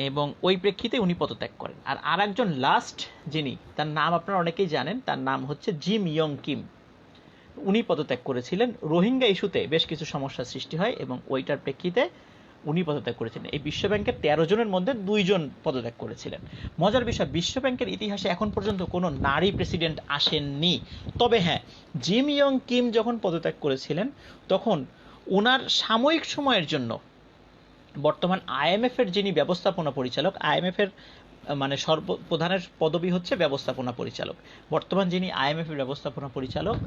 এবং ওই প্রেক্ষিতে উনি পদত্যাগ করেন। আর আরেকজন লাস্ট যিনি, তার নাম আপনারা অনেকেই জানেন, তার নাম হচ্ছে জিম ইয়ং কিম। উনি পদত্যাগ করেছিলেন। রোহিঙ্গা ইস্যুতে বেশ কিছু সমস্যার সৃষ্টি হয় এবং ওইটার প্রেক্ষিতে উনি পদত্যাগ করেছিলেন। এই বিশ্ব ব্যাংকের 13 জনের মধ্যে 2 জন পদত্যাগ করেছিলেন। মজার বিষয়, বিশ্ব ব্যাংকের ইতিহাসে এখন পর্যন্ত কোনো নারী প্রেসিডেন্ট আসেননি। তবে হ্যাঁ, জিম ইয়ং কিম যখন পদত্যাগ করেছিলেন, তখন ওনার সাময়িক সময়ের জন্য বর্তমান আইএমএফ এর যিনি ব্যবস্থাপনা পরিচালক, আইএমএফ এর মানে প্রধানের পদবি হচ্ছে ব্যবস্থাপনা পরিচালক। বর্তমান যিনি আইএমএফ এর ব্যবস্থাপনা পরিচালক,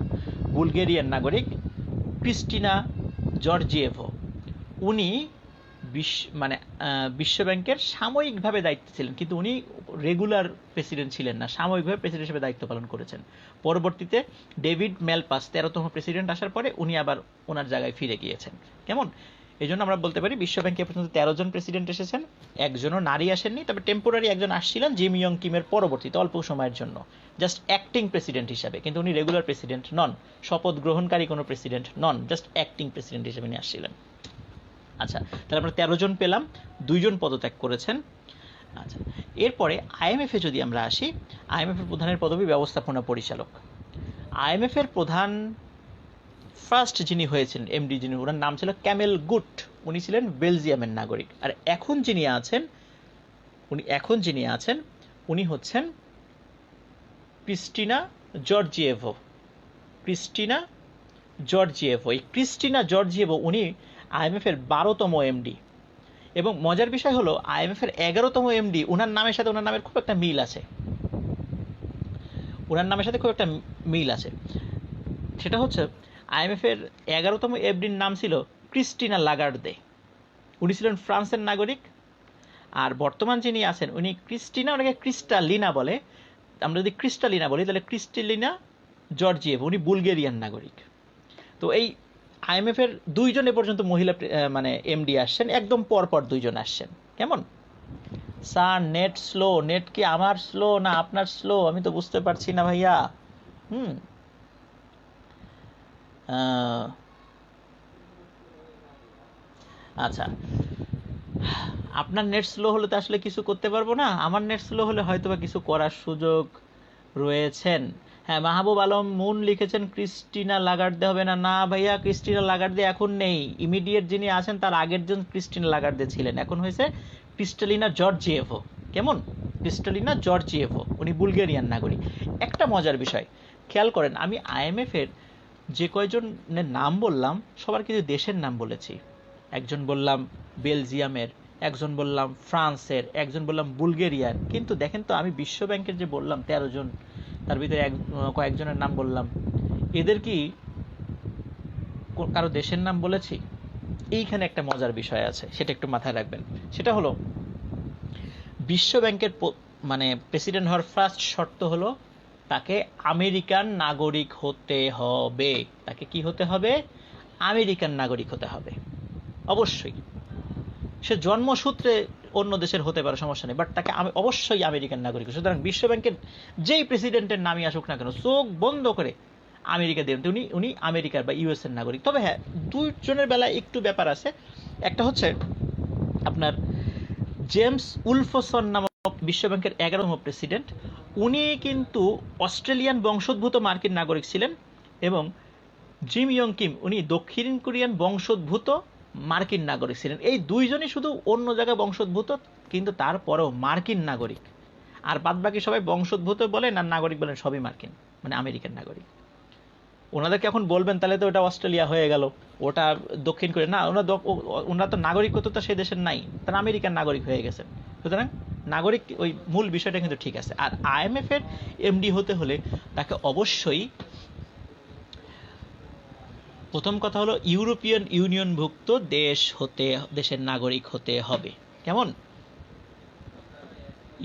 বুলগেরিয়ান নাগরিক ক্রিস্টিনা জর্জিয়েভো। উনি বিশ্ব ব্যাংকের সাময়িকভাবে দায়িত্বে ছিলেন, কিন্তু উনি রেগুলার প্রেসিডেন্ট ছিলেন না, সাময়িকভাবে প্রেসিডেন্ট হিসেবে দায়িত্ব পালন করেছেন। পরবর্তীতে ডেভিড ম্যালপাস 13তম প্রেসিডেন্ট আসার পরে উনি আবার ওনার জায়গায় ফিরে গিয়েছেন। কেমন? এই জন্য আমরা বলতে পারি বিশ্ব ব্যাংকে পর্যন্ত 13 জন প্রেসিডেন্ট এসেছেন, একজনও নারী আসেননি। তবে টেম্পোরারি একজন আসছিলেন জিম ইয়ং কিমের পরবর্তীতে অল্প সময়ের জন্য, জাস্ট অ্যাক্টিং প্রেসিডেন্ট হিসাবে, কিন্তু উনি রেগুলার প্রেসিডেন্ট নন, শপথ গ্রহণকারী কোনো প্রেসিডেন্ট নন, জাস্ট অ্যাক্টিং প্রেসিডেন্ট হিসেবে উনি আসছিলেন। আচ্ছা, তাহলে আমরা 13 জন পেলাম, 2 জন পদত্যাগ করেছেন। আচ্ছা, এরপরে আইএমএফ এ যদি আমরা আসি, আইএমএফ এর প্রধানের পদবি ব্যবস্থাপনা পরিচালক। আইএমএফ এর প্রধান ফার্স্ট যিনি হয়েছেন, এমডি যিনি, ওনার নাম ছিল ক্যামেল গুট। উনি ছিলেন বেলজিয়ামের নাগরিক। আর এখন যিনি আছেন উনি হচ্ছেন ক্রিস্টিনা জর্জিয়েভো। ক্রিস্টিনা জর্জিয়েভো, এই ক্রিস্টিনা জর্জিয়েভো উনি আইএমএফ এর 12তম এমডি। এবং মজার বিষয় হলো, আইএমএফ এর 11তম এমডি, ওনার নামের সাথে ওনার নামের খুব একটা মিল আছে। ওনার নামের সাথে খুব একটা মিল আছে। সেটা হচ্ছে আইএমএফ এর 11তম এমডির নাম ছিল ক্রিস্টিনা লাগার্দে। উনি ছিলেন ফ্রান্সের নাগরিক। আর বর্তমান যিনি আছেন উনি ক্রিস্টিনা, ওনাকে ক্রিস্টালিনা বলে। আমরা যদি ক্রিস্টালিনা বলি তাহলে ক্রিস্টালিনা জর্জিয়েভ, উনি বুলগেরিয়ান নাগরিক। তো এই আইএমএফ এর 2 জন এ পর্যন্ত মহিলা মানে এমডি আসছেন, একদম পরপর 2 জন আসছেন। কেমন? স্যার নেট স্লো, নেট কি আমার স্লো না আপনার স্লো? আমি তো বুঝতে পারছি না ভাইয়া। আচ্ছা, আপনার নেট স্লো হলে তো আসলে কিছু করতে পারবো না, আমার নেট স্লো হলে হয়তো বা কিছু করার সুযোগ রয়েছেন। হ্যাঁ, মাহবুব আলম মুন লিখেছেন ক্রিস্টিনা লাগার্দে হবে না। না ভাইয়া, ক্রিস্টিনা লাগার্দে এখন নেই। ইমিডিয়েট যিনি আছেন তার আগের জন ক্রিস্টিনা লাগার্দে ছিলেন, এখন হয়েছে ক্রিস্টালিনা জর্জিয়েভো। কেমন? ক্রিস্টালিনা জর্জিয়েভো, উনি বুলগেরিয়ান নাগরিক। একটা মজার বিষয় খেয়াল করেন, আমি আইএমএফ এর যে কয়জনের নাম বললাম সবার কিন্তু দেশের নাম বলেছি। একজন বললাম বেলজিয়ামের, একজন বললাম ফ্রান্সের, একজন বললাম বুলগেরিয়ার। কিন্তু দেখেন তো, আমি বিশ্ব ব্যাংকের যে বললাম 13 জন, তার ভিতরে কয়েকজনের নাম বললাম, এদের কি কারো দেশের নাম বলেছি? এইখানে একটা মজার বিষয় আছে, সেটা একটু মাথায় রাখবেন। সেটা হলো বিশ্ব ব্যাংকের মানে প্রেসিডেন্ট হওয়ার ফার্স্ট শর্ত হলো তাকে আমেরিকান নাগরিক হতে হবে। তাকে কি হতে হবে? আমেরিকান নাগরিক হতে হবে অবশ্যই। সে জন্মসূত্রে অন্য দেশের হতে পারে, সমস্যা নেই, বাট তাকে অবশ্যই আমেরিকান নাগরিক। সুতরাং বিশ্ব ব্যাংকের যেই প্রেসিডেন্টের নামই আসুক না কেন, চোখ বন্ধ করে আমেরিকা দেন, উনি উনি আমেরিকার বা ইউএস এর নাগরিক। তবে হ্যাঁ, দুইজনের বেলায় একটু ব্যাপার আছে। একটা হচ্ছে আপনার জেমস উলফসন নামক বিশ্ব ব্যাংকের 11তম প্রেসিডেন্ট, উনি কিন্তু অস্ট্রেলিয়ান বংশোদ্ভূত মার্কিন নাগরিক ছিলেন, এবং জিম ইয়ং কিম উনি দক্ষিণ কোরিয়ান বংশোদ্ভূত মার্কিন নাগরিক ছিলেন। এই দুইজনই শুধু অন্য জায়গায় বংশোদ্ভূত, কিন্তু তারপরেও মার্কিন নাগরিক। আর বাদ বাকি সবাই বংশোদ্ভূত বলেন আর নাগরিক বলেন, সবই মার্কিন, মানে আমেরিকান নাগরিক। ওনাদেরকে এখন বলবেন তাহলে তো ওটা অস্ট্রেলিয়া হয়ে গেল, ওটা দক্ষিণ কোরিয়া না, ওনারা তো নাগরিকত্ব তো সেই দেশের নাই, তারা আমেরিকান নাগরিক হয়ে গেছেন। সুতরাং নাগরিক ওই মূল বিষয়টা কিন্তু ঠিক আছে। আর আইএমএফ এর এমডি হতে হলে তাকে অবশ্যই, প্রথম কথা হলো ইউরোপিয়ান ইউনিয়নভুক্ত দেশের নাগরিক হতে হবে। কেমন?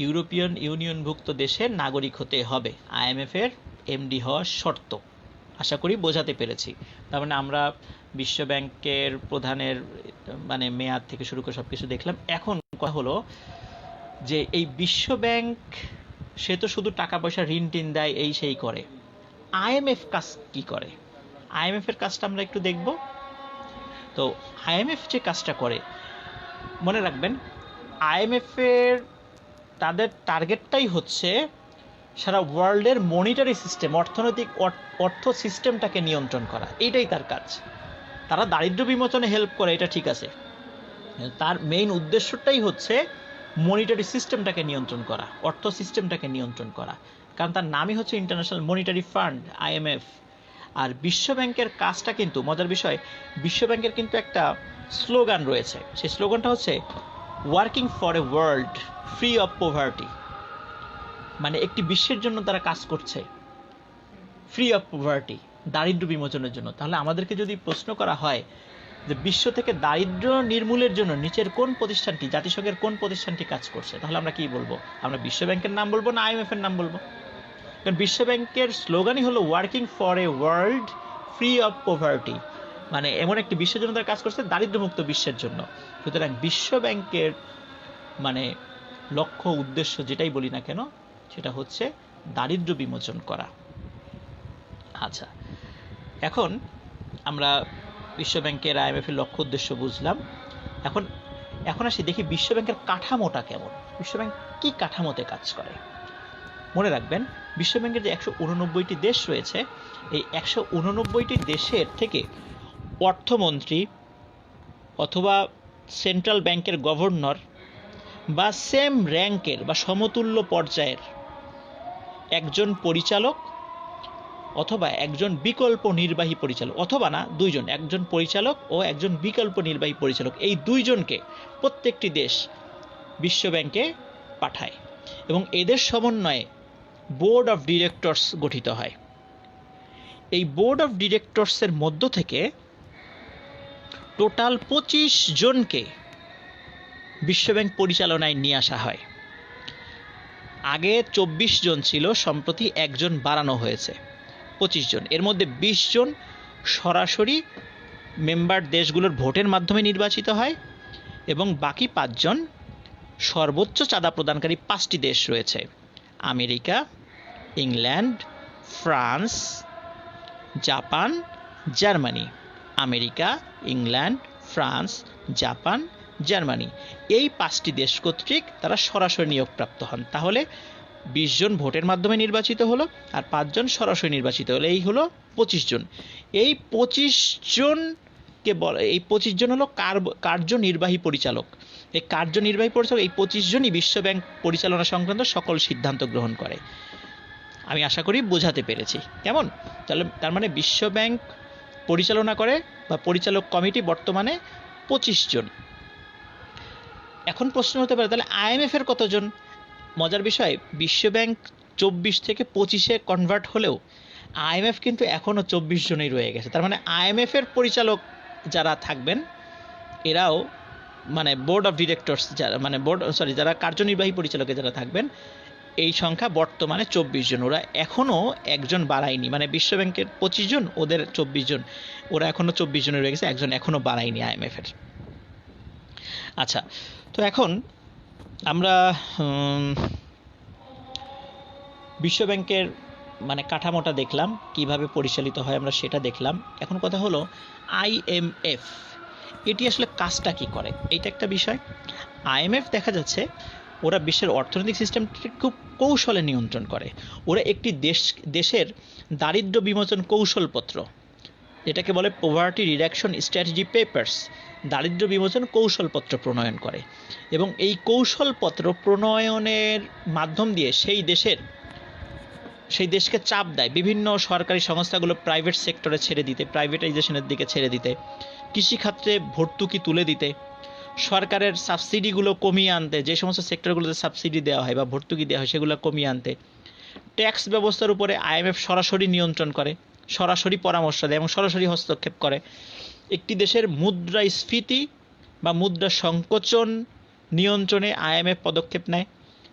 ইউরোপিয়ান ইউনিয়নভুক্ত দেশের নাগরিক হতে হবে আইএমএফ এর এমডি হওয়ার শর্ত। আশা করি বোঝাতে পেরেছি। তার মানে আমরা বিশ্ব ব্যাংকের প্রধানের মানে মেয়াদ থেকে শুরু করে সবকিছু দেখলাম। এখন কথা হলো যে এই বিশ্ব ব্যাংক সে তো শুধু টাকা পয়সা ঋণ টিন দেয়, এই সেই করে। আইএমএফ কাজ কি করে? আইএমএফ এর কাজটা আমরা একটু দেখব। তো আইএমএফ যে কাজটা করে, মনে রাখবেন আইএমএফ এর তাদের টার্গেটটাই হচ্ছে সারা ওয়ার্ল্ডের মনিটারি সিস্টেম, অর্থনৈতিক অর্থ সিস্টেমটাকে নিয়ন্ত্রণ করা। এইটাই তার কাজ। তারা দারিদ্র্য বিমোচনে হেল্প করে, এটা ঠিক আছে, তার মেইন উদ্দেশ্যটাই হচ্ছে মনিটারি সিস্টেমটাকে নিয়ন্ত্রণ করা, অর্থ সিস্টেমটাকে নিয়ন্ত্রণ করা। কারণ তার নামই হচ্ছে ইন্টারন্যাশনাল মনিটারি ফান্ড, আইএমএফ। আর বিশ্ব ব্যাংকের কাজটা কিন্তু মজার বিষয়, বিশ্ব ব্যাংকের কিন্তু একটা স্লোগান রয়েছে। সেই স্লোগানটা হচ্ছে working for a world free of poverty. মানে একটি বিশ্বের জন্য তারা কাজ করছে ফ্রি অফ পভার্টি, দারিদ্র্য বিমোচনের জন্য। তাহলে আমাদেরকে যদি প্রশ্ন করা হয় যে বিশ্ব থেকে দারিদ্র্য নির্মূলের জন্য নিচের কোন প্রতিষ্ঠানটি, জাতিসংঘের কোন প্রতিষ্ঠানটি কাজ করছে, তাহলে আমরা কি বলবো? আমরা বিশ্ব ব্যাংকের নাম বলবো না আইএমএফ এর নাম বলবো? কারণ বিশ্ব ব্যাংকের স্লোগানই হলো working for a world free of poverty, মানে এমন একটি বিশ্বের জন্য তারা কাজ করছে দারিদ্র্যমুক্ত বিশ্বের জন্য। সুতরাং বিশ্ব ব্যাংকের মানে লক্ষ্য উদ্দেশ্য যেটাই বলি না কেন, সেটা হচ্ছে দারিদ্র্য বিমোচন করা। আচ্ছা, এখন আমরা বিশ্ব ব্যাংকের আইএমএফ এর লক্ষ্য উদ্দেশ্য বুঝলাম। এখন আসি দেখি বিশ্ব ব্যাংকের কাঠামোটা কেমন, বিশ্ব ব্যাংক কি কাঠামোতে কাজ করে। মনে রাখবেন বিশ্ব ব্যাংকের যে 189টি দেশ রয়েছে, এই 189টি দেশের থেকে অর্থমন্ত্রী অথবা সেন্ট্রাল ব্যাংকের গভর্নর বা সেম র্যাঙ্কের বা সমতুল্য পর্যায়ের একজন পরিচালক অথবা একজন বিকল্প নির্বাহী পরিচালক, অথবা না দুইজন, একজন পরিচালক ও একজন বিকল্প নির্বাহী পরিচালক, এই দুইজনকে প্রত্যেকটি দেশ বিশ্ব ব্যাংকে পাঠায় এবং এদের সমন্বয়ে বোর্ড অফ ডিরেক্টরস গঠিত হয়। এই বোর্ড অফ ডিরেক্টরসের মধ্য থেকে টোটাল 25 জনকে বিশ্বব্যাংক পরিচালনায় নিয়ে আসা হয়। আগে 24 জন ছিল, সম্প্রতি একজন বাড়ানো হয়েছে, 25 জন। এর মধ্যে 20 জন সরাসরি মেম্বার দেশগুলোর ভোটের মাধ্যমে নির্বাচিত হয় এবং বাকি 5 জন সর্বোচ্চ চাঁদা প্রদানকারী 5টি দেশ রয়েছে: America, England, France, Japan, Germany. America, England, France, Japan, Germany, এই 5টি দেশ কর্তৃক তারা সরাসরি নিয়োগপ্রাপ্ত হন। তাহলে 20 জন ভোটের মাধ্যমে নির্বাচিত হলো আর 5 জন সরাসরি নির্বাচিত হলো, এই হলো 25 জন। এই 25 জনকে এই 25 জন হলো কার্যনির্বাহী পরিচালক। এই কার্যনির্বাহী পরিচালক, এই 25 জনই বিশ্ব ব্যাংক পরিচালনা সংক্রান্ত সকল সিদ্ধান্ত গ্রহণ করে। আমি আশা করি বোঝাতে পেরেছি। কেমন? তার মানে বিশ্ব ব্যাংক পরিচালনা করে বা পরিচালক কমিটি বর্তমানে 25 জন। এখন প্রশ্ন হতে পারে তাহলে আইএমএফ এর কতজন? মজার বিষয়, বিশ্ব ব্যাংক 24 থেকে 25-এ কনভার্ট হলেও আইএমএফ কিন্তু এখনও 24 জনই রয়ে গেছে। তার মানে আইএমএফ এর পরিচালক যারা থাকবেন এরাও মানে বোর্ড অফ ডিরেক্টরস যারা মানে যারা কার্যনির্বাহী পরিচালকে যারা থাকবেন, এই সংখ্যা বর্তমানে 24 জন। ওরা এখনও একজন বাড়ায়নি, মানে বিশ্বব্যাংকের 25 জন, ওদের 24 জন, ওরা এখনও 24 জনের রয়ে গেছে, একজন এখনও বাড়ায়নি IMF-এর। আচ্ছা, তো এখন আমরা বিশ্বব্যাংকের মানে কাঠামোটা দেখলাম, কিভাবে পরিচালিত হয় আমরা সেটা দেখলাম। এখন কথা হলো IMF এটি আসলে কাজটা কি করে, এইটা একটা বিষয়। IMF দেখা যাচ্ছে ওরা বিশ্বের অর্থনৈতিক সিস্টেমকে খুব কৌশলে নিয়ন্ত্রণ করে। ওরা একটি দেশের দারিদ্র্য বিমোচন কৌশলপত্র, এটাকে বলে পভার্টি রিডাকশন স্ট্র্যাটেজি পেপার্স, দারিদ্র্য বিমোচন কৌশলপত্র প্রণয়ন করে। এবং এই কৌশলপত্র প্রণয়নের মাধ্যম দিয়ে সেই দেশকে চাপ দেয় বিভিন্ন সরকারি সংস্থাগুলো প্রাইভেট সেক্টরে ছেড়ে দিতে, প্রাইভেটাইজেশনের দিকে ছেড়ে দিতে, কৃষিখাতে ভর্তুকি তুলে দিতে, সরকারের সাবসিডিগুলো কমিয়ে আনতে, যে সমস্ত সেক্টরগুলোতে সাবসিডি দেওয়া হয় বা ভর্তুকি দেওয়া হয় সেগুলো কমিয়ে আনতে। ট্যাক্স ব্যবস্থার উপরে IMF সরাসরি নিয়ন্ত্রণ করে, সরাসরি পরামর্শ দেয় এবং সরাসরি হস্তক্ষেপ করে। একটি দেশের মুদ্রাস্ফীতি বা মুদ্রা সংকোচন নিয়ন্ত্রণে IMF পদক্ষেপ নেয়।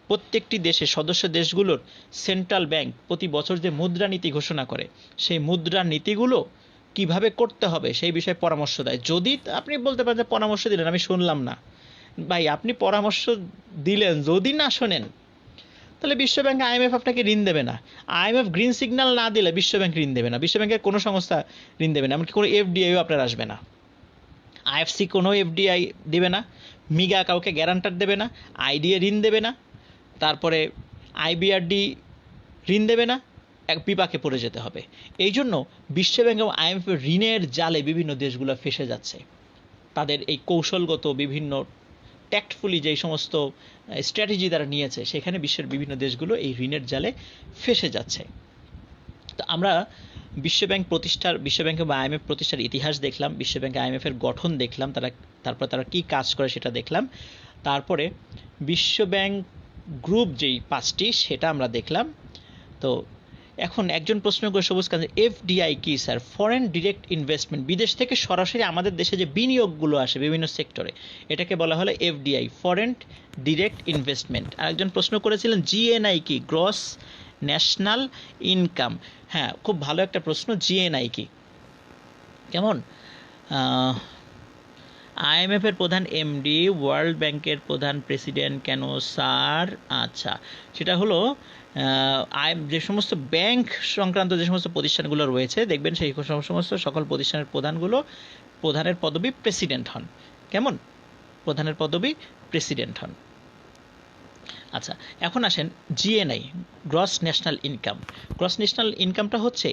প্রত্যেকটি দেশের সদস্য দেশগুলোর সেন্ট্রাল ব্যাংক প্রতি বছর যে মুদ্রানীতি ঘোষণা করে, সেই মুদ্রা নীতিগুলো কিভাবে করতে হবে সেই বিষয়ে পরামর্শ দেয়। যদি আপনি বলতে পারেন যে পরামর্শ দিলেন, আমি শুনলাম না, ভাই আপনি পরামর্শ দিলেন, যদি না শোনেন তাহলে বিশ্বব্যাংক IMF আপনাকে ঋণ দেবে না। IMF গ্রিন সিগন্যাল না দিলে বিশ্বব্যাংক ঋণ দেবে না, বিশ্বব্যাংকের কোনো সংস্থা ঋণ দেবে না, এমনকি কোনো FDIও আপনার আসবে না, IFC কোনো FDI দেবে না, মিগা কাউকে গ্যারান্টার দেবে না, IDA ঋণ দেবে না, তারপরে IBRD ঋণ দেবে না, এক বিপাকে পড়ে যেতে হবে। এই জন্য বিশ্বব্যাংক এবং IMF ঋণের জালে বিভিন্ন দেশগুলো ফেসে যাচ্ছে। তাদের এই কৌশলগত বিভিন্ন ট্যাক্টফুলি যেই সমস্ত স্ট্র্যাটেজি তারা নিয়েছে, সেখানে বিশ্বের বিভিন্ন দেশগুলো এই ঋণের জালে ফেসে যাচ্ছে। তো আমরা বিশ্বব্যাংক এবং IMF প্রতিষ্ঠার ইতিহাস দেখলাম, বিশ্বব্যাংক IMF-এর গঠন দেখলাম, তারপর তারা কি কাজ করে সেটা দেখলাম। তারপরে বিশ্বব্যাংক গ্রুপ যেই 5টি সেটা আমরা দেখলাম। তো এখন একজন প্রশ্ন করে সবুজ কাজ, FDI কি স্যার? ফরেন ডিরেক্ট ইনভেস্টমেন্ট, বিদেশ থেকে সরাসরি আমাদের দেশে যে বিনিয়োগগুলো আসে বিভিন্ন সেক্টরে, এটাকে বলা হলো FDI, ফরেন ডিরেক্ট ইনভেস্টমেন্ট। আরেকজন প্রশ্ন করেছিলেন GNI কি? Gross national income. হ্যাঁ, খুব ভালো একটা প্রশ্ন। GNI কি? কেমন? IMF-এর প্রধান MD, ওয়ার্ল্ড ব্যাংকের প্রধান প্রেসিডেন্ট কেন স্যার? আচ্ছা, সেটা হলো যে সমস্ত ব্যাংক সংক্রান্ত যে সমস্ত প্রতিষ্ঠানগুলো রয়েছে, দেখবেন সেই সমস্ত সকল প্রতিষ্ঠানের প্রধানের পদবি প্রেসিডেন্ট হন। কেমন? প্রধানের পদবি প্রেসিডেন্ট হন। আচ্ছা, এখন আসেন GNI, gross national income. Gross national ইনকামটা হচ্ছে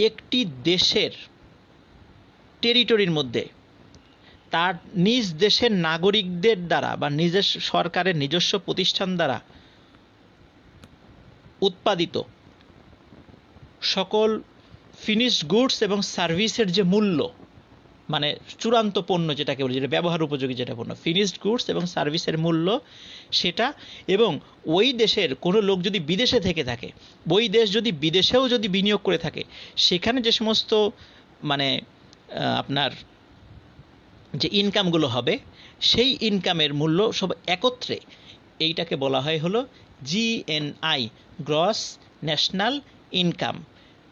একটি দেশের টেরিটরির মধ্যে তার নিজ দেশের নাগরিকদের দ্বারা বা নিজের সরকারের নিজস্ব প্রতিষ্ঠান দ্বারা উৎপাদিত সকল ফিনিশড গুডস এবং সার্ভিসের যে মূল্য, মানে চূড়ান্ত পণ্য যেটাকে বলি, যেটা ব্যবহার উপযোগী যেটা পণ্য, ফিনিশড গুডস এবং সার্ভিসের মূল্য সেটা, এবং ওই দেশের কোনো লোক যদি বিদেশে থেকে থাকে, ওই দেশ যদি বিদেশেও যদি বিনিয়োগ করে থাকে, সেখানে যে সমস্ত মানে আপনার যে ইনকামগুলো হবে, সেই ইনকামের মূল্য সব একত্রে, এইটাকে বলা হয় হলো GNI, gross national income.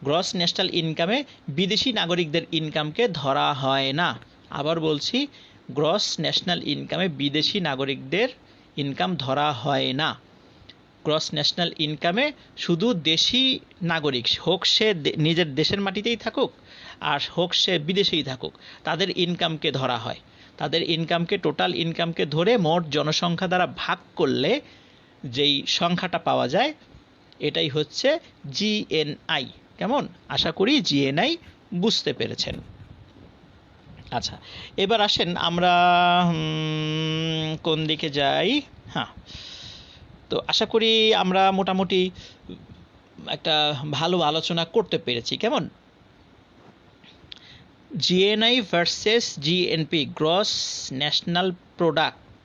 Gross national ইনকামে বিদেশি নাগরিকদের ইনকামকে ধরা হয় না। আবার বলছি, গ্রস ন্যাশনাল ইনকামে বিদেশি নাগরিকদের ইনকাম ধরা হয় না। গ্রস ন্যাশনাল ইনকামে শুধু দেশি নাগরিক, হোক সে নিজের দেশের মাটিতেই থাকুক আর হোক সে বিদেশেই থাকুক, তাদের ইনকামকে ধরা হয়। তাদের ইনকামকে, টোটাল ইনকামকে ধরে মোট জনসংখ্যা দ্বারা ভাগ করলে যেই সংখ্যাটা পাওয়া যায়, এটাই হচ্ছে GNI। কেমন? আশা করি GNI বুঝতে পেরেছেন। আচ্ছা, এবার আসেন আমরা কোন দিকে যাই। হ্যাঁ, তো আশা করি আমরা মোটামুটি একটা ভালো আলোচনা করতে পেরেছি। কেমন? GNI versus GNP, gross national product.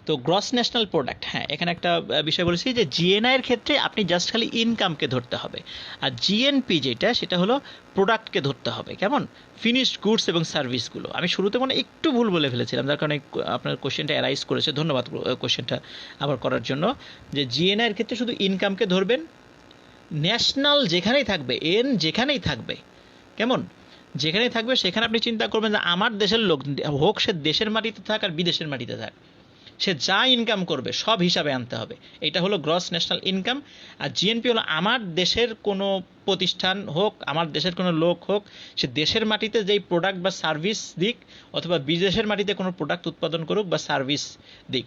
তো গ্রস ন্যাশনাল প্রোডাক্ট, হ্যাঁ এখানে একটা বিষয় বলেছি যে জিএনআই এর ক্ষেত্রে আপনি জাস্ট খালি ইনকামকে ধরতে হবে, আর জিএনপি যেটা সেটা হলো প্রোডাক্টকে ধরতে হবে। কেমন? ফিনিশড গুডস এবং সার্ভিসগুলো। আমি শুরুতে মনে একটু ভুল বলে ফেলেছিলাম, যার কারণে আপনার কোশ্চেনটা অ্যারাইজ করেছে, ধন্যবাদ কোশ্চেনটা আবার করার জন্য। যে জিএনআই এর ক্ষেত্রে শুধু ইনকামকে ধরবেন, ন্যাশনাল যেখানেই থাকবে, এন যেখানেই থাকবে, কেমন, যেখানেই থাকবে সেখানে আপনি চিন্তা করবেন যে আমার দেশের লোক হোক, সে দেশের মাটিতে থাক আর বিদেশের মাটিতে থাক, সে যা ইনকাম করবে সব হিসাবে আনতে হবে। এটা হলো গ্রস ন্যাশনাল ইনকাম। আর জিএনপি হলো আমার দেশের কোনো প্রতিষ্ঠান হোক, আমার দেশের কোনো লোক হোক, সে দেশের মাটিতে যেই প্রোডাক্ট বা সার্ভিস দিক, অথবা বিদেশের মাটিতে কোনো প্রোডাক্ট উৎপাদন করুক বা সার্ভিস দিক,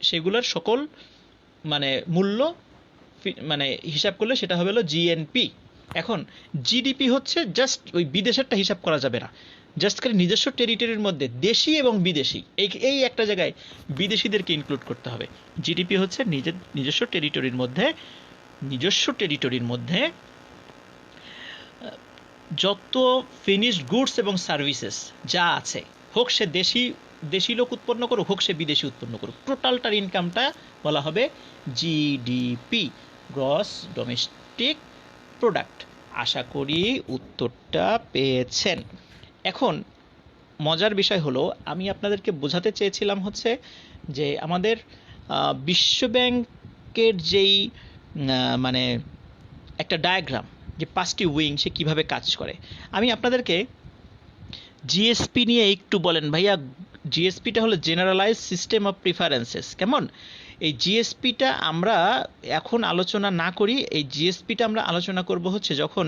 সেগুলোর সকল মানে মূল্য মানে হিসাব করলে সেটা হবে হলো জিএনপি। এখন জিডিপি হচ্ছে জাস্ট ওই বিদেশেরটা হিসাব করা যাবে না, জাস্ট খালি নিজস্ব টেরিটরির মধ্যে দেশি এবং বিদেশি এই একটা জায়গায় বিদেশিদেরকে ইনক্লুড করতে হবে। জিডিপি হচ্ছে নিজস্ব টেরিটরির মধ্যে যত ফিনিশড গুডস এবং সার্ভিসেস যা আছে, হোক সে দেশি লোক উৎপন্ন করুক, হোক সে বিদেশি উৎপন্ন করুক, টোটালটার ইনকামটা বলা হবে জিডিপি, গ্রস ডোমেস্টিক প্রোডাক্ট। আশা করি উত্তরটা পেয়েছেন। এখন মজার বিষয় হলো, আমি আপনাদেরকে বোঝাতে চেয়েছিলাম হচ্ছে যে আমাদের বিশ্বব্যাংকের যেই মানে একটা ডায়াগ্রাম, যে 5টি উইং সে কীভাবে কাজ করে। আমি আপনাদেরকে জিএসপি নিয়ে একটু বলেন ভাইয়া। জিএসপিটা হলো জেনারেলাইজ সিস্টেম অফ প্রিফারেন্সেস। কেমন? এই জিএসপিটা আমরা এখন আলোচনা না করি, এই জিএসপিটা আমরা আলোচনা করব হচ্ছে যখন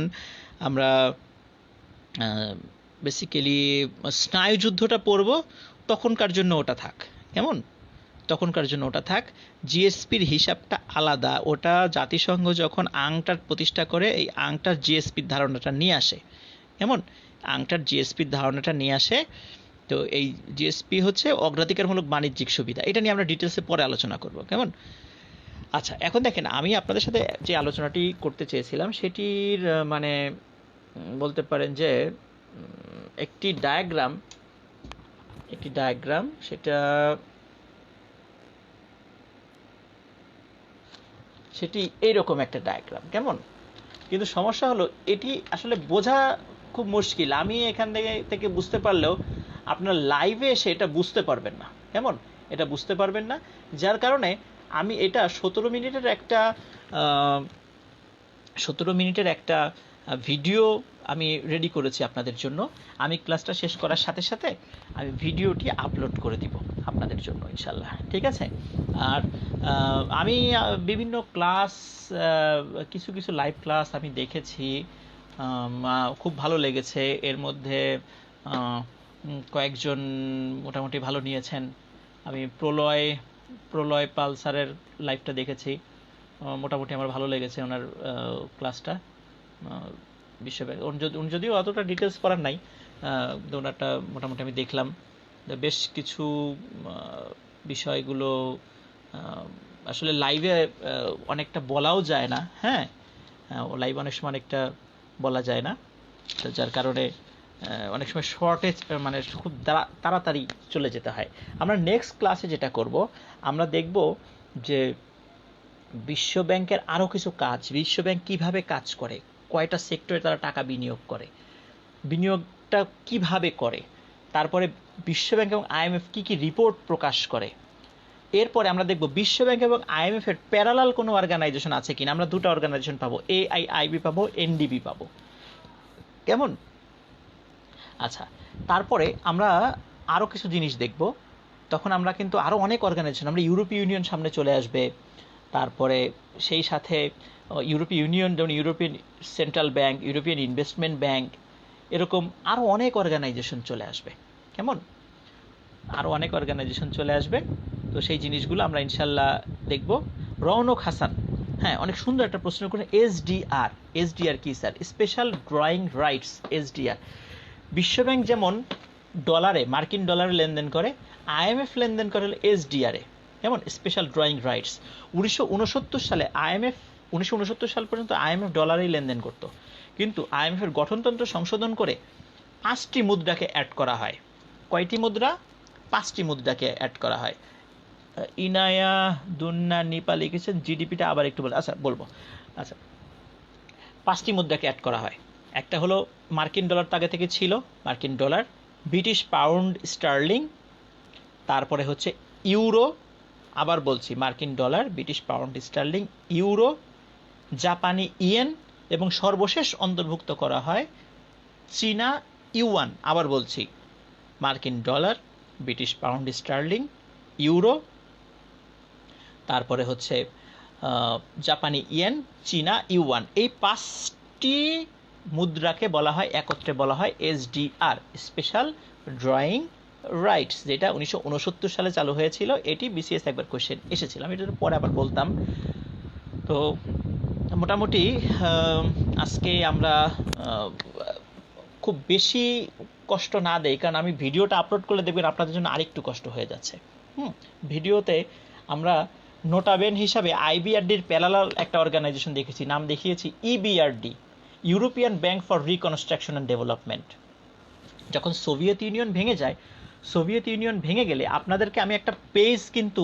আমরা বেসিক্যালি স্নায়ুযুদ্ধটা পড়ব, তখনকার জন্য ওটা থাক। কেমন? তখনকার জন্য ওটা থাক। জিএসপির হিসাবটা আলাদা, ওটা জাতিসংঘ যখন আংটার প্রতিষ্ঠা করে এই আংটার জিএসপির ধারণাটা নিয়ে আসে। কেমন? আংটার জিএসপির ধারণাটা নিয়ে আসে। তো এই জিএসপি হচ্ছে অগ্রাধিকারমূলক বাণিজ্যিক সুবিধা, এটা নিয়ে আমরা ডিটেলসে পরে আলোচনা করব। কেমন? আচ্ছা, এখন দেখেন আমি আপনাদের সাথে যে আলোচনাটি করতে চেয়েছিলাম সেটির মানে বলতে পারেন যে একটি ডায়াগ্রাম সেটি এইরকম একটা ডায়াগ্রাম। কেমন? কিন্তু সমস্যা হলো এটি আসলে বোঝা খুব মুশকিল। আমি এখান থেকে বুঝতে পারলেও আপনার লাইভে এসে এটা বুঝতে পারবেন না। কেমন? এটা বুঝতে পারবেন না, যার কারণে আমি এটা 17 মিনিটের একটা ভিডিও আমি রেডি করেছি আপনাদের জন্য। আমি ক্লাসটা শেষ করার সাথে সাথে আমি ভিডিওটি আপলোড করে দিব আপনাদের জন্য ইনশাল্লাহ। ঠিক আছে? আর আমি বিভিন্ন ক্লাস, কিছু লাইভ ক্লাস আমি দেখেছি, খুব ভালো লেগেছে। এর মধ্যে কয়েকজন মোটামুটি ভালো নিয়েছেন। আমি প্রলয় পাল স্যারের লাইভটা দেখেছি, মোটামুটি আমার ভালো লেগেছে ওনার ক্লাসটা। বিশ্বব্যাংক উনি যদিও অতটা ডিটেলস করার নাই, ওনারটা মোটামুটি আমি দেখলাম। বেশ কিছু বিষয়গুলো আসলে লাইভে অনেকটা বলাও যায় না। হ্যাঁ, লাইভ অনেক সময় অনেকটা বলা যায় না, তো যার কারণে অনেক সময় শর্টেজ মানে খুব তাড়াতাড়ি চলে যেতে হয়। আমরা নেক্সট ক্লাসে যেটা করব, আমরা দেখব যে বিশ্বব্যাংকের আরও কিছু কাজ, বিশ্বব্যাংক কিভাবে কাজ করে, কয়টা সেক্টরে তারা টাকা বিনিয়োগ করে, বিনিয়োগটা কিভাবে করে, তারপরে বিশ্বব্যাংক এবং আইএমএফ কি কি রিপোর্ট প্রকাশ করে। এরপরে আমরা দেখব বিশ্বব্যাংক এবং আইএমএফ এর প্যারালাল কোনো অর্গানাইজেশন আছে কিনা। আমরা দুটো অর্গানাইজেশন পাবো, এআইআইবি পাবো, এনডিবি পাবো। কেমন? আচ্ছা, তারপরে আমরা আরও কিছু জিনিস দেখব। তখন আমরা কিন্তু আরও অনেক অর্গানাইজেশন, আমরা ইউরোপীয় ইউনিয়ন সামনে চলে আসবে, তারপরে সেই সাথে ইউরোপীয় ইউনিয়ন, যেমন European central bank, European investment bank, এরকম আরও অনেক অর্গানাইজেশন চলে আসবে। কেমন? আরও অনেক অর্গানাইজেশন চলে আসবে। তো সেই জিনিসগুলো আমরা ইনশাল্লাহ দেখব। রওনক হাসান, হ্যাঁ, অনেক সুন্দর একটা প্রশ্ন করেন। এসডিআর কি sir? Special drawing rights. SDR, বিশ্বব্যাংক যেমন মার্কিন ডলারে লেনদেন করে, আইএমএফ লেনদেন করে হলো এসডিআরে। যেমন স্পেশাল ড্রয়িং রাইটস। 1969 সাল পর্যন্ত আইএমএফ ডলারেই লেনদেন করত, কিন্তু আইএমএফের গঠনতন্ত্র সংশোধন করে 5টি মুদ্রাকে অ্যাড করা হয়। কয়টি মুদ্রা? 5টি মুদ্রাকে অ্যাড করা হয়। ইনায়া দুন্না নিপা লিখেছেন জিডিপিটা আবার একটু বলে। আচ্ছা বলবো। আচ্ছা, 5টি মুদ্রাকে অ্যাড করা হয়। একটা হলো মার্কিন ডলার, তো আগে থেকে ছিল মার্কিন ডলার, ব্রিটিশ পাউন্ড স্টার্লিং, তারপরে হচ্ছে ইউরো, আবার বলছি মার্কিন dollar, British pound sterling, euro, জাপানি ইয়েন, এবং সর্বশেষ অন্তর্ভুক্ত করা হয় চীনা ইউয়ান। আবার বলছি মার্কিন dollar, British pound sterling, euro, তারপরে হচ্ছে জাপানি ইয়েন, চীনা ইউয়ান। এই 5টি মুদ্রাকে বলা হয়, একত্রে বলা হয় এসডিআর, স্পেশাল ড্রয়িং রাইটস, যেটা 1969 সালে চালু হয়েছিল। এটি বিসিএস একবার কোশ্চেন এসেছিল, আমি এটার পরে আবার বলতাম। তো মোটামুটি আজকে আমরা খুব বেশি কষ্ট না দেই, কারণ আমি ভিডিওটা আপলোড করলে দেখবেন আপনাদের জন্য আরেকটু কষ্ট হয়ে যাচ্ছে। ভিডিওতে আমরা নোটাবেন হিসাবে আইবিআরডির প্যারালাল একটা অর্গানাইজেশন দেখেছি, নাম দেখিয়েছি EBRD, European bank for reconstruction and development. যখন সোভিয়েত ইউনিয়ন ভেঙে যায়, সোভিয়েত ইউনিয়ন ভেঙে গেলে আপনাদেরকে আমি একটা পেজ কিন্তু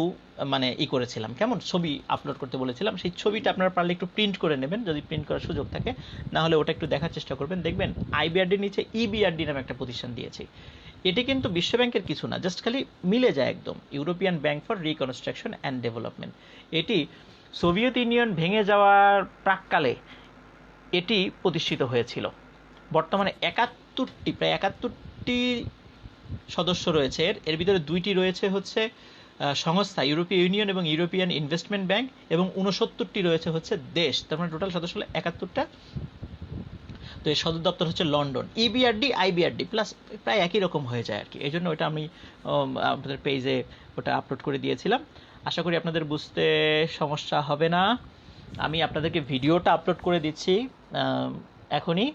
মানে করেছিলাম, কেমন ছবি আপলোড করতে বলেছিলাম। সেই ছবিটা আপনারা পারলে একটু প্রিন্ট করে নেবেন, যদি প্রিন্ট করার সুযোগ থাকে, না হলে ওটা একটু দেখার চেষ্টা করবেন। দেখবেন আইবিআরডির নিচে ইবিআরডি নামে একটা প্রতিষ্ঠান দিয়েছি। এটি কিন্তু বিশ্বব্যাংকের কিছু না, জাস্ট খালি মিলে যায় একদম, European bank for reconstruction and development. এটি সোভিয়েত ইউনিয়ন ভেঙে যাওয়ার প্রাক্কালে এটি প্রতিষ্ঠিত হয়েছিল। বর্তমানে প্রায় 71টি সদস্য রয়েছে। এর ভিতরে 2টি রয়েছে হচ্ছে সংস্থা, ইউরোপীয় ইউনিয়ন এবং ইউরোপিয়ান ইনভেস্টমেন্ট ব্যাংক, এবং 69টি রয়েছে হচ্ছে দেশ। তার মানে টোটাল সদস্য হলো 71টা। তো এর সদর দপ্তর হচ্ছে লন্ডন। ইবিআরডি আইবিআরডি প্লাস প্রায় একই রকম হয়ে যায় আর কি, এই জন্য ওটা আমি আপনাদের পেজে ওটা আপলোড করে দিয়েছিলাম। আশা করি আপনাদের বুঝতে সমস্যা হবে না। আমি আপনাদেরকে ভিডিওটা আপলোড করে দিচ্ছি এখনই।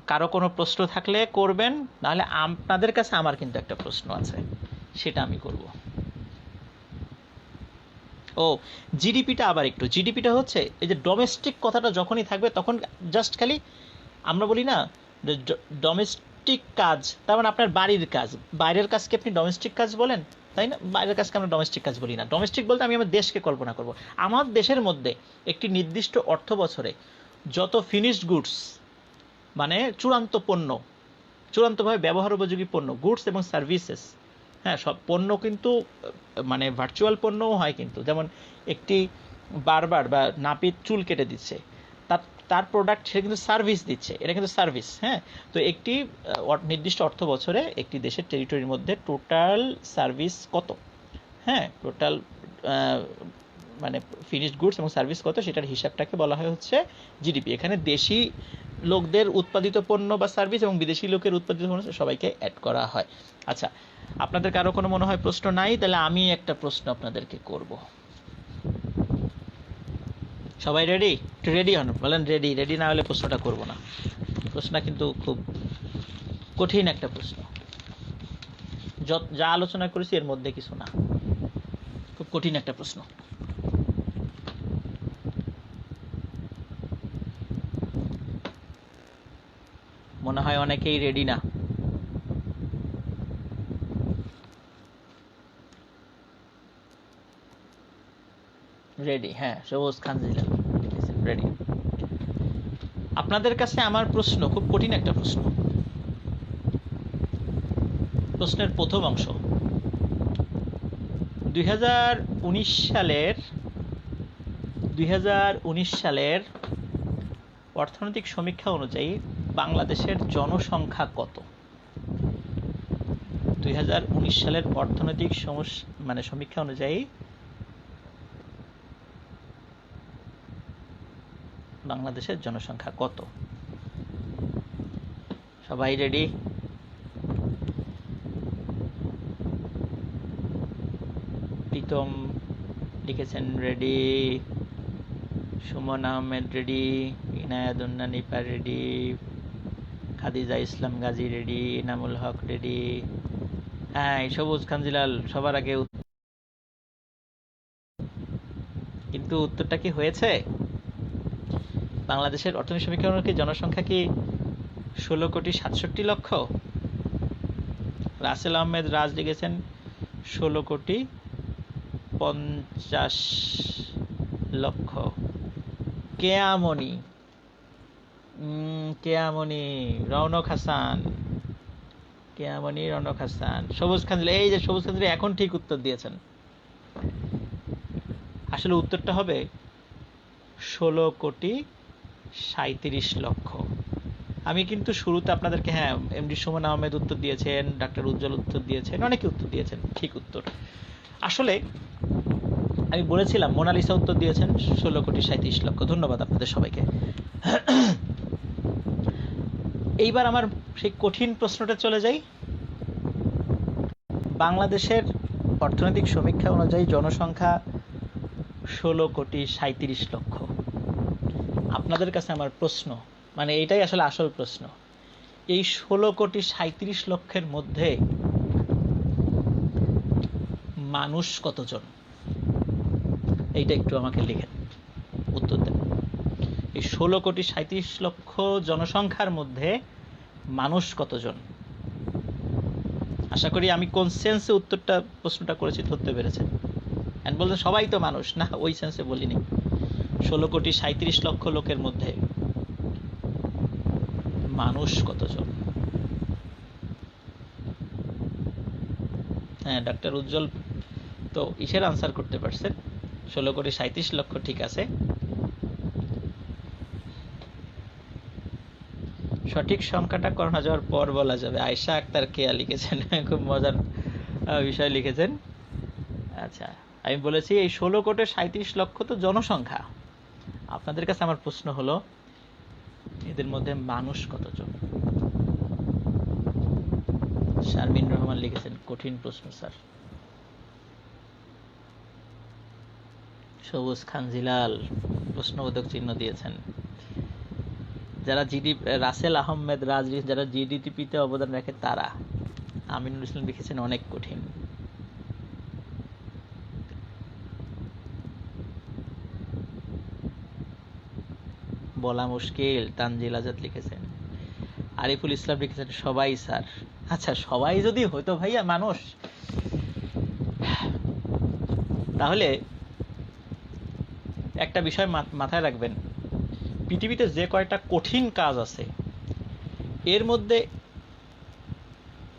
কারো কোনো প্রশ্ন থাকলে করবেন, নাহলে আপনাদের কাছে আমার কিন্তু একটা প্রশ্ন আছে, সেটা আমি করব। ও জিডিপিটা আবার একটু, জিডিপিটা হচ্ছে এই যে ডোমেস্টিক কথাটা যখনই থাকবে তখন জাস্ট খালি আমরা বলি না ডোমেস্টিক কাজ, তার মানে আপনার বাড়ির কাজ, বাইরের কাজকে আপনি ডোমেস্টিক কাজ বলেন, তাই না? বাইরের কাজকে আমরা ডোমেস্টিক কাজ বলি না। ডোমেস্টিক বলতে আমি আমার দেশকে কল্পনা করব। আমার দেশের মধ্যে একটি নির্দিষ্ট অর্থ বছরে যত ফিনিশড গুডস, মানে চূড়ান্ত পণ্য, চূড়ান্তভাবে ব্যবহার উপযোগী পণ্য, গুডস এবং সার্ভিসেস, হ্যাঁ সব পণ্য কিন্তু মানে ভার্চুয়াল পণ্যও হয় কিন্তু, যেমন একটি বারবার বা নাপিত চুল কেটে দিচ্ছে, তার প্রোডাক্ট সে কিন্তু সার্ভিস দিচ্ছে, এটা কিন্তু সার্ভিস। হ্যাঁ, তো একটি নির্দিষ্ট অর্থ বছরে একটি দেশের টেরিটরির মধ্যে টোটাল সার্ভিস কত, হ্যাঁ টোটাল মানে ফিনিশড গুডস এবং সার্ভিস কত, সেটার হিসাবটাকে বলা হয় হচ্ছে জিডিপি। এখানে দেশি লোকদের উৎপাদিত পণ্য বা সার্ভিস এবং বিদেশি লোকের উৎপাদিত পণ্য সবাইকে অ্যাড করা হয়। আচ্ছা, আপনাদের কারো কোনো মনে হয় প্রশ্ন নাই? তাহলে আমি একটা প্রশ্ন আপনাদেরকে করব। সবাই রেডি? একটু রেডি হন, বলেন রেডি। রেডি না হলে প্রশ্নটা করব না। প্রশ্ন কিন্তু খুব কঠিন একটা প্রশ্ন, যা আলোচনা করেছি এর মধ্যে কিছু না, খুব কঠিন একটা প্রশ্ন। মনে হয় অনেকেই রেডি না। রেডি? হ্যাঁ, সবুজ খান জিলা রেডি। আপনাদের কাছে আমার প্রশ্ন খুব কঠিন একটা প্রশ্ন। প্রশ্নের প্রথম অংশ, 2019 সালের অর্থনৈতিক সমীক্ষা অনুযায়ী বাংলাদেশের জনসংখ্যা কত? 2019 সালের অর্থনৈতিক সমীক্ষা অনুযায়ী বাংলাদেশের জনসংখ্যা কত? সবাই রেডি? প্রীতম লিখেছেন ready, Suman Ahmed ready, Inayadunna Nipa ready, Khadija Islam Gazi ready, Enamul Haque ready. হ্যাঁ, সবুজ খানজিলাল সবার আগে। কিন্তু উত্তরটা কি হয়েছে? বাংলাদেশের অর্থনৈতিক সমীক্ষা অনুযায়ী জনসংখ্যা কি 16,67,00,000? রাসেল আহমেদ রাজ লিখেছেন 16,67,00,000। 50 লক্ষ। কেয়ামণি, কেয়ামণি, রৌনক হাসান, কেয়ামণি, রৌনক হাসান, সবুজ খানজিলা। এই যে সবুজ খানজিলা এখন ঠিক উত্তর দিয়েছেন। আসলে উত্তরটা হবে 16,37,00,000। আমি কিন্তু শুরুতে আপনাদেরকে, হ্যাঁ, এমডি সুমন আহমেদ উত্তর দিয়েছেন, ডাক্তার উজ্জ্বল উত্তর দিয়েছেন, অনেকে উত্তর দিয়েছেন ঠিক উত্তর। আসলে আমি বলেছিলাম মোনালিসা উত্তর দিয়েছেন 16,37,00,000। ধন্যবাদ আপনাদের সবাইকে। এইবার আমার সেই কঠিন প্রশ্নটা চলে যাই। বাংলাদেশের অর্থনৈতিক সমীক্ষা অনুযায়ী জনসংখ্যা 16,37,00,000। আপনাদের কাছে আমার প্রশ্ন, মানে এইটাই আসলে আসল প্রশ্ন, এই 16,37,00,000 মধ্যে মানুষ কতজন? এইটা একটু আমাকে লিখেন, উত্তর দেন। এই 16,37,00,000 জনসংখ্যার মধ্যে মানুষ কতজন? আশা করি আমি কোন সেন্সে উত্তরটা, প্রশ্নটা করেছি ধরতে পেরেছেন। এন্ড বলতে সবাই তো মানুষ না, ওই সেন্সে বলিনি। 16,37,00,000 লোকের মধ্যে মানুষ কতজন? হ্যাঁ, ডাক্তার উজ্জ্বল তো ইসের আনসার করতে পারছেন, 16,37,00,000 ঠিক আছে। সঠিক সংখ্যাটা করোনা যাওয়ার পর বলা যাবে। আয়শা আক্তার কেয়া লিখেছেন, খুব মজার বিষয় লিখেছেন। আচ্ছা, আমি বলেছি এই 16,37,00,000 তো জনসংখ্যা। আপনাদের কাছে আমার প্রশ্ন হলো এদের মধ্যে মানুষ কতজন? শারমিন রহমান লিখেছেন কঠিন প্রশ্ন স্যার। সবুজ খানজিলাল প্রশ্নবোধক চিহ্ন দিয়েছেন। যারা রাসেল আহমেদ রাজ, যারা জিডিপিতে অবদান রাখে তারা। আমিনুল ইসলাম লিখেছেন অনেক কঠিন। বলা মুশকিল, তানজিল আজাদ লিখেছেন। আরিফুল ইসলাম লিখেছেন সবাই স্যার। আচ্ছা, সবাই যদি হইতো ভাইয়া মানুষ, তাহলে একটা বিষয় মাথায় রাখবেন, পৃথিবীতে যে কয়টা কঠিন কাজ আছে এর মধ্যে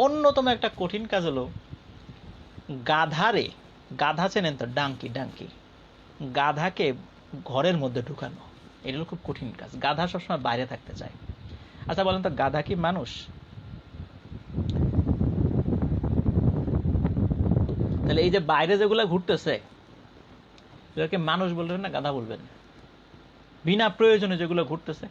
অন্যতম একটা কঠিন কাজ হলো গাধা চেনেন তো, ডাঙ্কি, গাধাকে ঘরের মধ্যে ঢুকানো। এটা হলো খুব কঠিন কাজ। গাধা সবসময় বাইরে থাকতে চায়। আচ্ছা বলেন তো, গাধা কি মানুষ? তাহলে এই যে বাইরে যেগুলো ঘুরতেছে এগুলোকে মানুষ বলবেন না গাধা বলবেন? বিনা প্রয়োজনে যেগুলো ঘুরতেছে,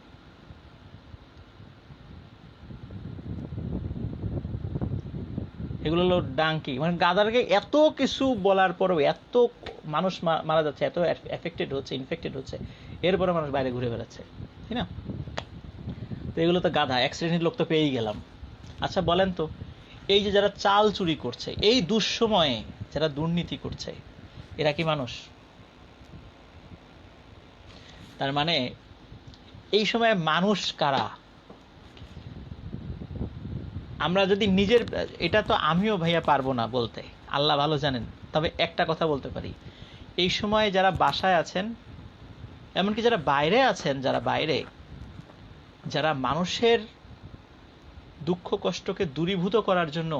এগুলো হলো ডাঙ্কি। মানে গাধাকে এত কিছু বলার পরেও, এত মানুষ মারা যাচ্ছে, এত এফেক্টেড হচ্ছে, ইনফেক্টেড হচ্ছে, এরপরে মানুষ বাইরে ঘুরে বেড়াচ্ছে, তাই না? তো এগুলো তো গাধা, এক শ্রেণীর লোক তো পেয়েই গেলাম। আচ্ছা বলেন তো, এই যে যারা চাল চুরি করছে, এই দুঃসময়ে যারা দুর্নীতি করছে, এরা কি মানুষ? তার মানে এই সময় মানুষ কারা? আমরা যদি নিজের, এটা তো আমিও ভাইয়া পারবো না বলতে, আল্লাহ ভালো জানেন। তবে একটা কথা বলতে পারি, এই সময় যারা বাসায় আছেন, এমনকি যারা বাইরে আছেন, যারা মানুষের দুঃখ কষ্টকে দূরীভূত করার জন্য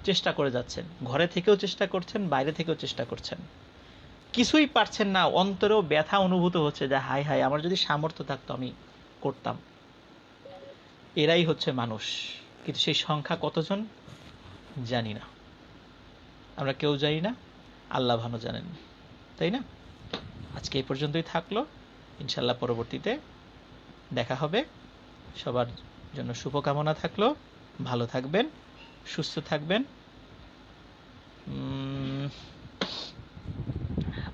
চেষ্টা করে যাচ্ছেন, ঘরে থেকেও চেষ্টা করছেন, বাইরে থেকেও চেষ্টা করছেন, কিছুই পারছেন না, অন্তরেও ব্যথা অনুভূত হচ্ছে যে হায় হায়, আমার যদি সামর্থ্য থাকতো আমি করতাম। এরাই হচ্ছে মানুষ। কিন্তু সেই সংখ্যা কতজন জানি না, আমরা কেউ জানি না, আল্লাহ ভালো জানেন, তাই না? আজকে এই পর্যন্তই থাকলো, ইনশাল্লাহ পরবর্তীতে দেখা হবে। সবার জন্য শুভকামনা থাকলো, ভালো থাকবেন, সুস্থ থাকবেন।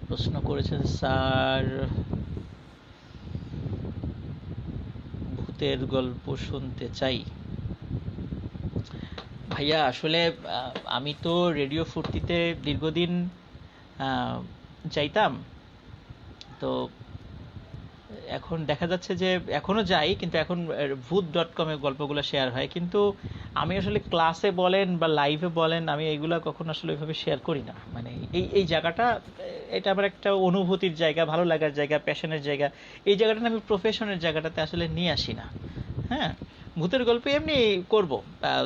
প্রশ্ন করেছেন স্যার, ভূতের গল্প শুনতে চাই। ভাইয়া আসলে আমি তো রেডিও ফুর্তিতে দীর্ঘদিন যাইতাম, তো এখন দেখা যাচ্ছে যে এখনো যাই, কিন্তু এখন ভূত.com-এ গল্পগুলো শেয়ার হয়, কিন্তু আমি আসলে ক্লাসে বলেন বা লাইভে বলেন, আমি এইগুলা কখনো আসলে ওইভাবে শেয়ার করি না। মানে এই এই জায়গাটা, এটা আমার একটা অনুভূতির জায়গা, ভালো লাগার জায়গা, প্যাশনের জায়গা। এই জায়গাটা আমি প্রফেশনের জায়গাটাতে আসলে নিয়ে আসি না। হ্যাঁ, ভূতের গল্প এমনি করব,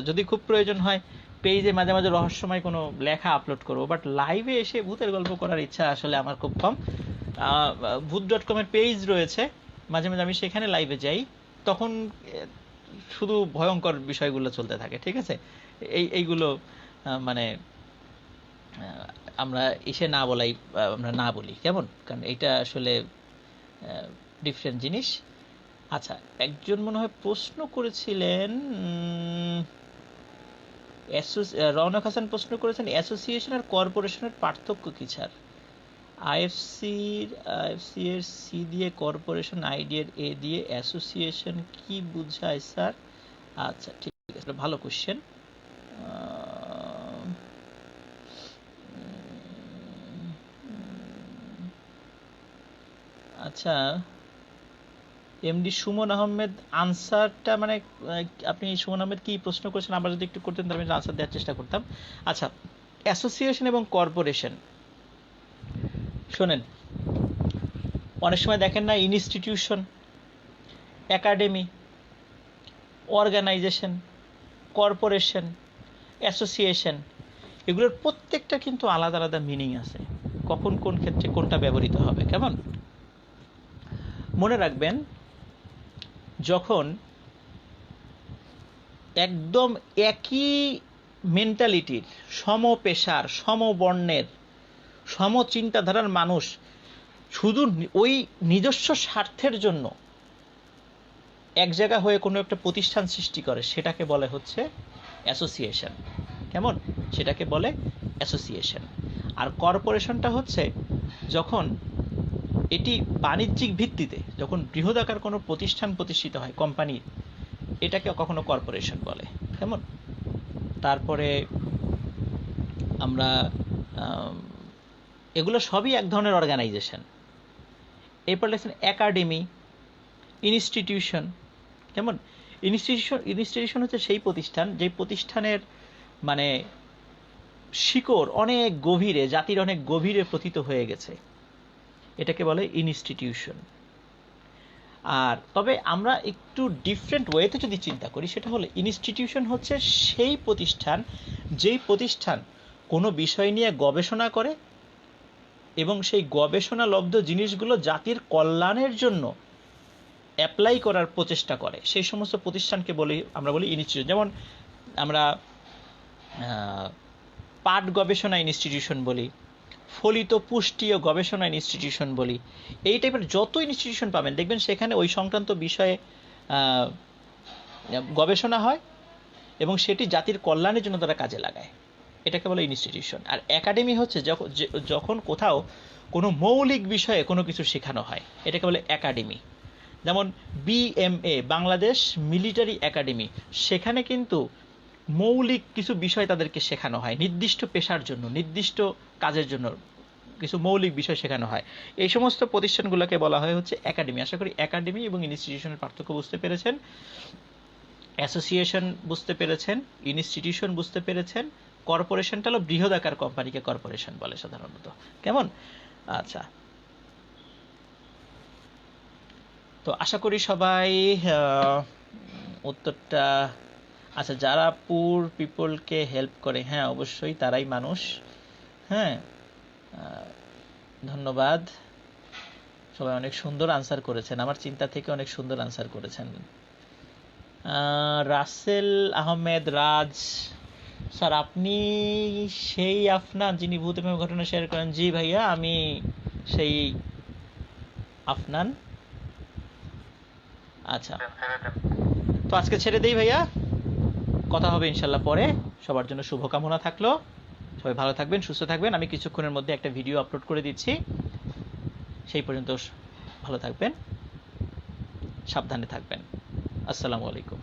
যদি খুব প্রয়োজন হয় পেজে মাঝে মাঝে রহস্যময় কোনো লেখা আপলোড করব, বাট লাইভে এসে ভূতের গল্প করার ইচ্ছা আসলে আমার খুব কম। ভূত.com-এর পেজ রয়েছে, মাঝে মাঝে আমি সেখানে লাইভে যাই, তখন শুধু ভয়ঙ্কর বিষয়গুলো চলতে থাকে। ঠিক আছে, এইগুলো মানে আমরা এসে না বলাই, আমরা না বলি, কেমন? কারণ এটা আসলে ডিফারেন্ট জিনিস। আচ্ছা, একজন মনে হয় প্রশ্ন করেছিলেন, রওনক হাসান প্রশ্ন করেছেন অ্যাসোসিয়েশন আর কর্পোরেশনের পার্থক্য কি স্যার? আইএফসি এর সি দিয়ে কর্পোরেশন, আইডি এর এ দিয়ে অ্যাসোসিয়েশন, কি বুঝায় স্যার? আচ্ছা, ঠিক আছে, ভালো কোশ্চেন। আচ্ছা, এমডি সুমন আহমেদ, আনসারটা মানে আপনি সুমন আহমেদ কি প্রশ্ন করেছেন আবার যদি একটু করতেন তাহলে আমি আনসার দেওয়ার চেষ্টা করতাম। আচ্ছা, অ্যাসোসিয়েশন এবং কর্পোরেশন, শোনেন, অনেক সময় দেখেন না, institution, academy, organisation, corporation, association, এগুলোর প্রত্যেকটা কিন্তু আলাদা আলাদা মিনিং আছে, কখন কোন ক্ষেত্রে কোনটা ব্যবহৃত হবে, কেমন? মনে রাখবেন, যখন একদম একই মেন্টালিটির, সম পেশার, সমবর্ণের, সম চিন্তাধারার মানুষ শুধু ওই নিজস্ব স্বার্থের জন্য এক জায়গা হয়ে কোনো একটা প্রতিষ্ঠান সৃষ্টি করে, সেটাকে বলে হচ্ছে অ্যাসোসিয়েশন, কেমন? সেটাকে বলে অ্যাসোসিয়েশন। আর কর্পোরেশনটা হচ্ছে যখন এটি বাণিজ্যিক ভিত্তিতে, যখন বৃহদাকার কোনো প্রতিষ্ঠান প্রতিষ্ঠিত হয়, কোম্পানি, এটাকে কখনো কর্পোরেশন বলে, কেমন? তারপরে আমরা এগুলো সবই এক ধরনের অর্গানাইজেশন। এরপর লেখছেন একাডেমি, ইনস্টিটিউশন, কেমন? ইনস্টিটিউশন হচ্ছে সেই প্রতিষ্ঠান, যে প্রতিষ্ঠানের মানে শিকড় অনেক গভীরে, জাতির অনেক গভীরে পতিত হয়ে গেছে, এটাকে বলে ইনস্টিটিউশন। আর তবে আমরা একটু ডিফারেন্ট ওয়েতে যদি চিন্তা করি, সেটা হলো ইনস্টিটিউশন হচ্ছে সেই প্রতিষ্ঠান, যেই প্রতিষ্ঠান কোনো বিষয় নিয়ে গবেষণা করে এবং সেই গবেষণালব্ধ জিনিসগুলো জাতির কল্যাণের জন্য অ্যাপ্লাই করার প্রচেষ্টা করে, সেই সমস্ত প্রতিষ্ঠানকে আমরা বলি ইনস্টিটিউশন। যেমন আমরা পাট গবেষণা ইনস্টিটিউশন বলি, ফলিত পুষ্টি ও গবেষণা ইনস্টিটিউশন বলি। এই টাইপের যত ইনস্টিটিউশন পাবেন দেখবেন সেখানে ওই সংক্রান্ত বিষয়ে গবেষণা হয় এবং সেটি জাতির কল্যাণের জন্য তারা কাজে লাগায়, এটাকে বলে ইনস্টিটিউশন। আর একাডেমি হচ্ছে যখন কোথাও কোনো মৌলিক বিষয়ে কোনো কিছু শেখানো হয়, এটাকে বলে একাডেমি। যেমন BMA, বাংলাদেশ মিলিটারি একাডেমি, সেখানে কিন্তু মৌলিক কিছু বিষয় তাদেরকে শেখানো হয়, নির্দিষ্ট পেশার জন্য, নির্দিষ্ট কাজের জন্য কিছু মৌলিক বিষয় শেখানো হয়। এই সমস্ত প্রতিষ্ঠানগুলোকে বলা হয় হচ্ছে একাডেমি। আশা করি একাডেমি এবং ইনস্টিটিউশনের পার্থক্য বুঝতে পেরেছেন, অ্যাসোসিয়েশন বুঝতে পেরেছেন, ইনস্টিটিউশন বুঝতে পেরেছেন। কর্পোরেশনটা হলো বৃহদাকার কোম্পানিকে কর্পোরেশন বলে সাধারণত, কেমন? আচ্ছা, তো আশা করি সবাই উত্তরটা, আচ্ছা, যারা পুর পিপলকে হেল্প করে, হ্যাঁ অবশ্যই তারাই মানুষ। হ্যাঁ, ধন্যবাদ, সবাই অনেক সুন্দর আনসার করেছেন, আমার চিন্তা থেকে অনেক সুন্দর আনসার করেছেন। রাসেল আহমেদ রাজ, স্যার আপনি সেই আফনান যিনি ভূতের ঘটনা শেয়ার করেন? জি ভাইয়া, আমি সেই আফনান। আচ্ছা, তো আজকে ছেড়ে দেই ভাইয়া, কথা হবে ইনশাল্লাহ পরে। সবার জন্য শুভকামনা থাকলো, সবাই ভালো থাকবেন, সুস্থ থাকবেন। আমি কিছুক্ষণের মধ্যে একটা ভিডিও আপলোড করে দিচ্ছি, সেই পর্যন্ত ভালো থাকবেন, সাবধানে থাকবেন। আসসালামু আলাইকুম।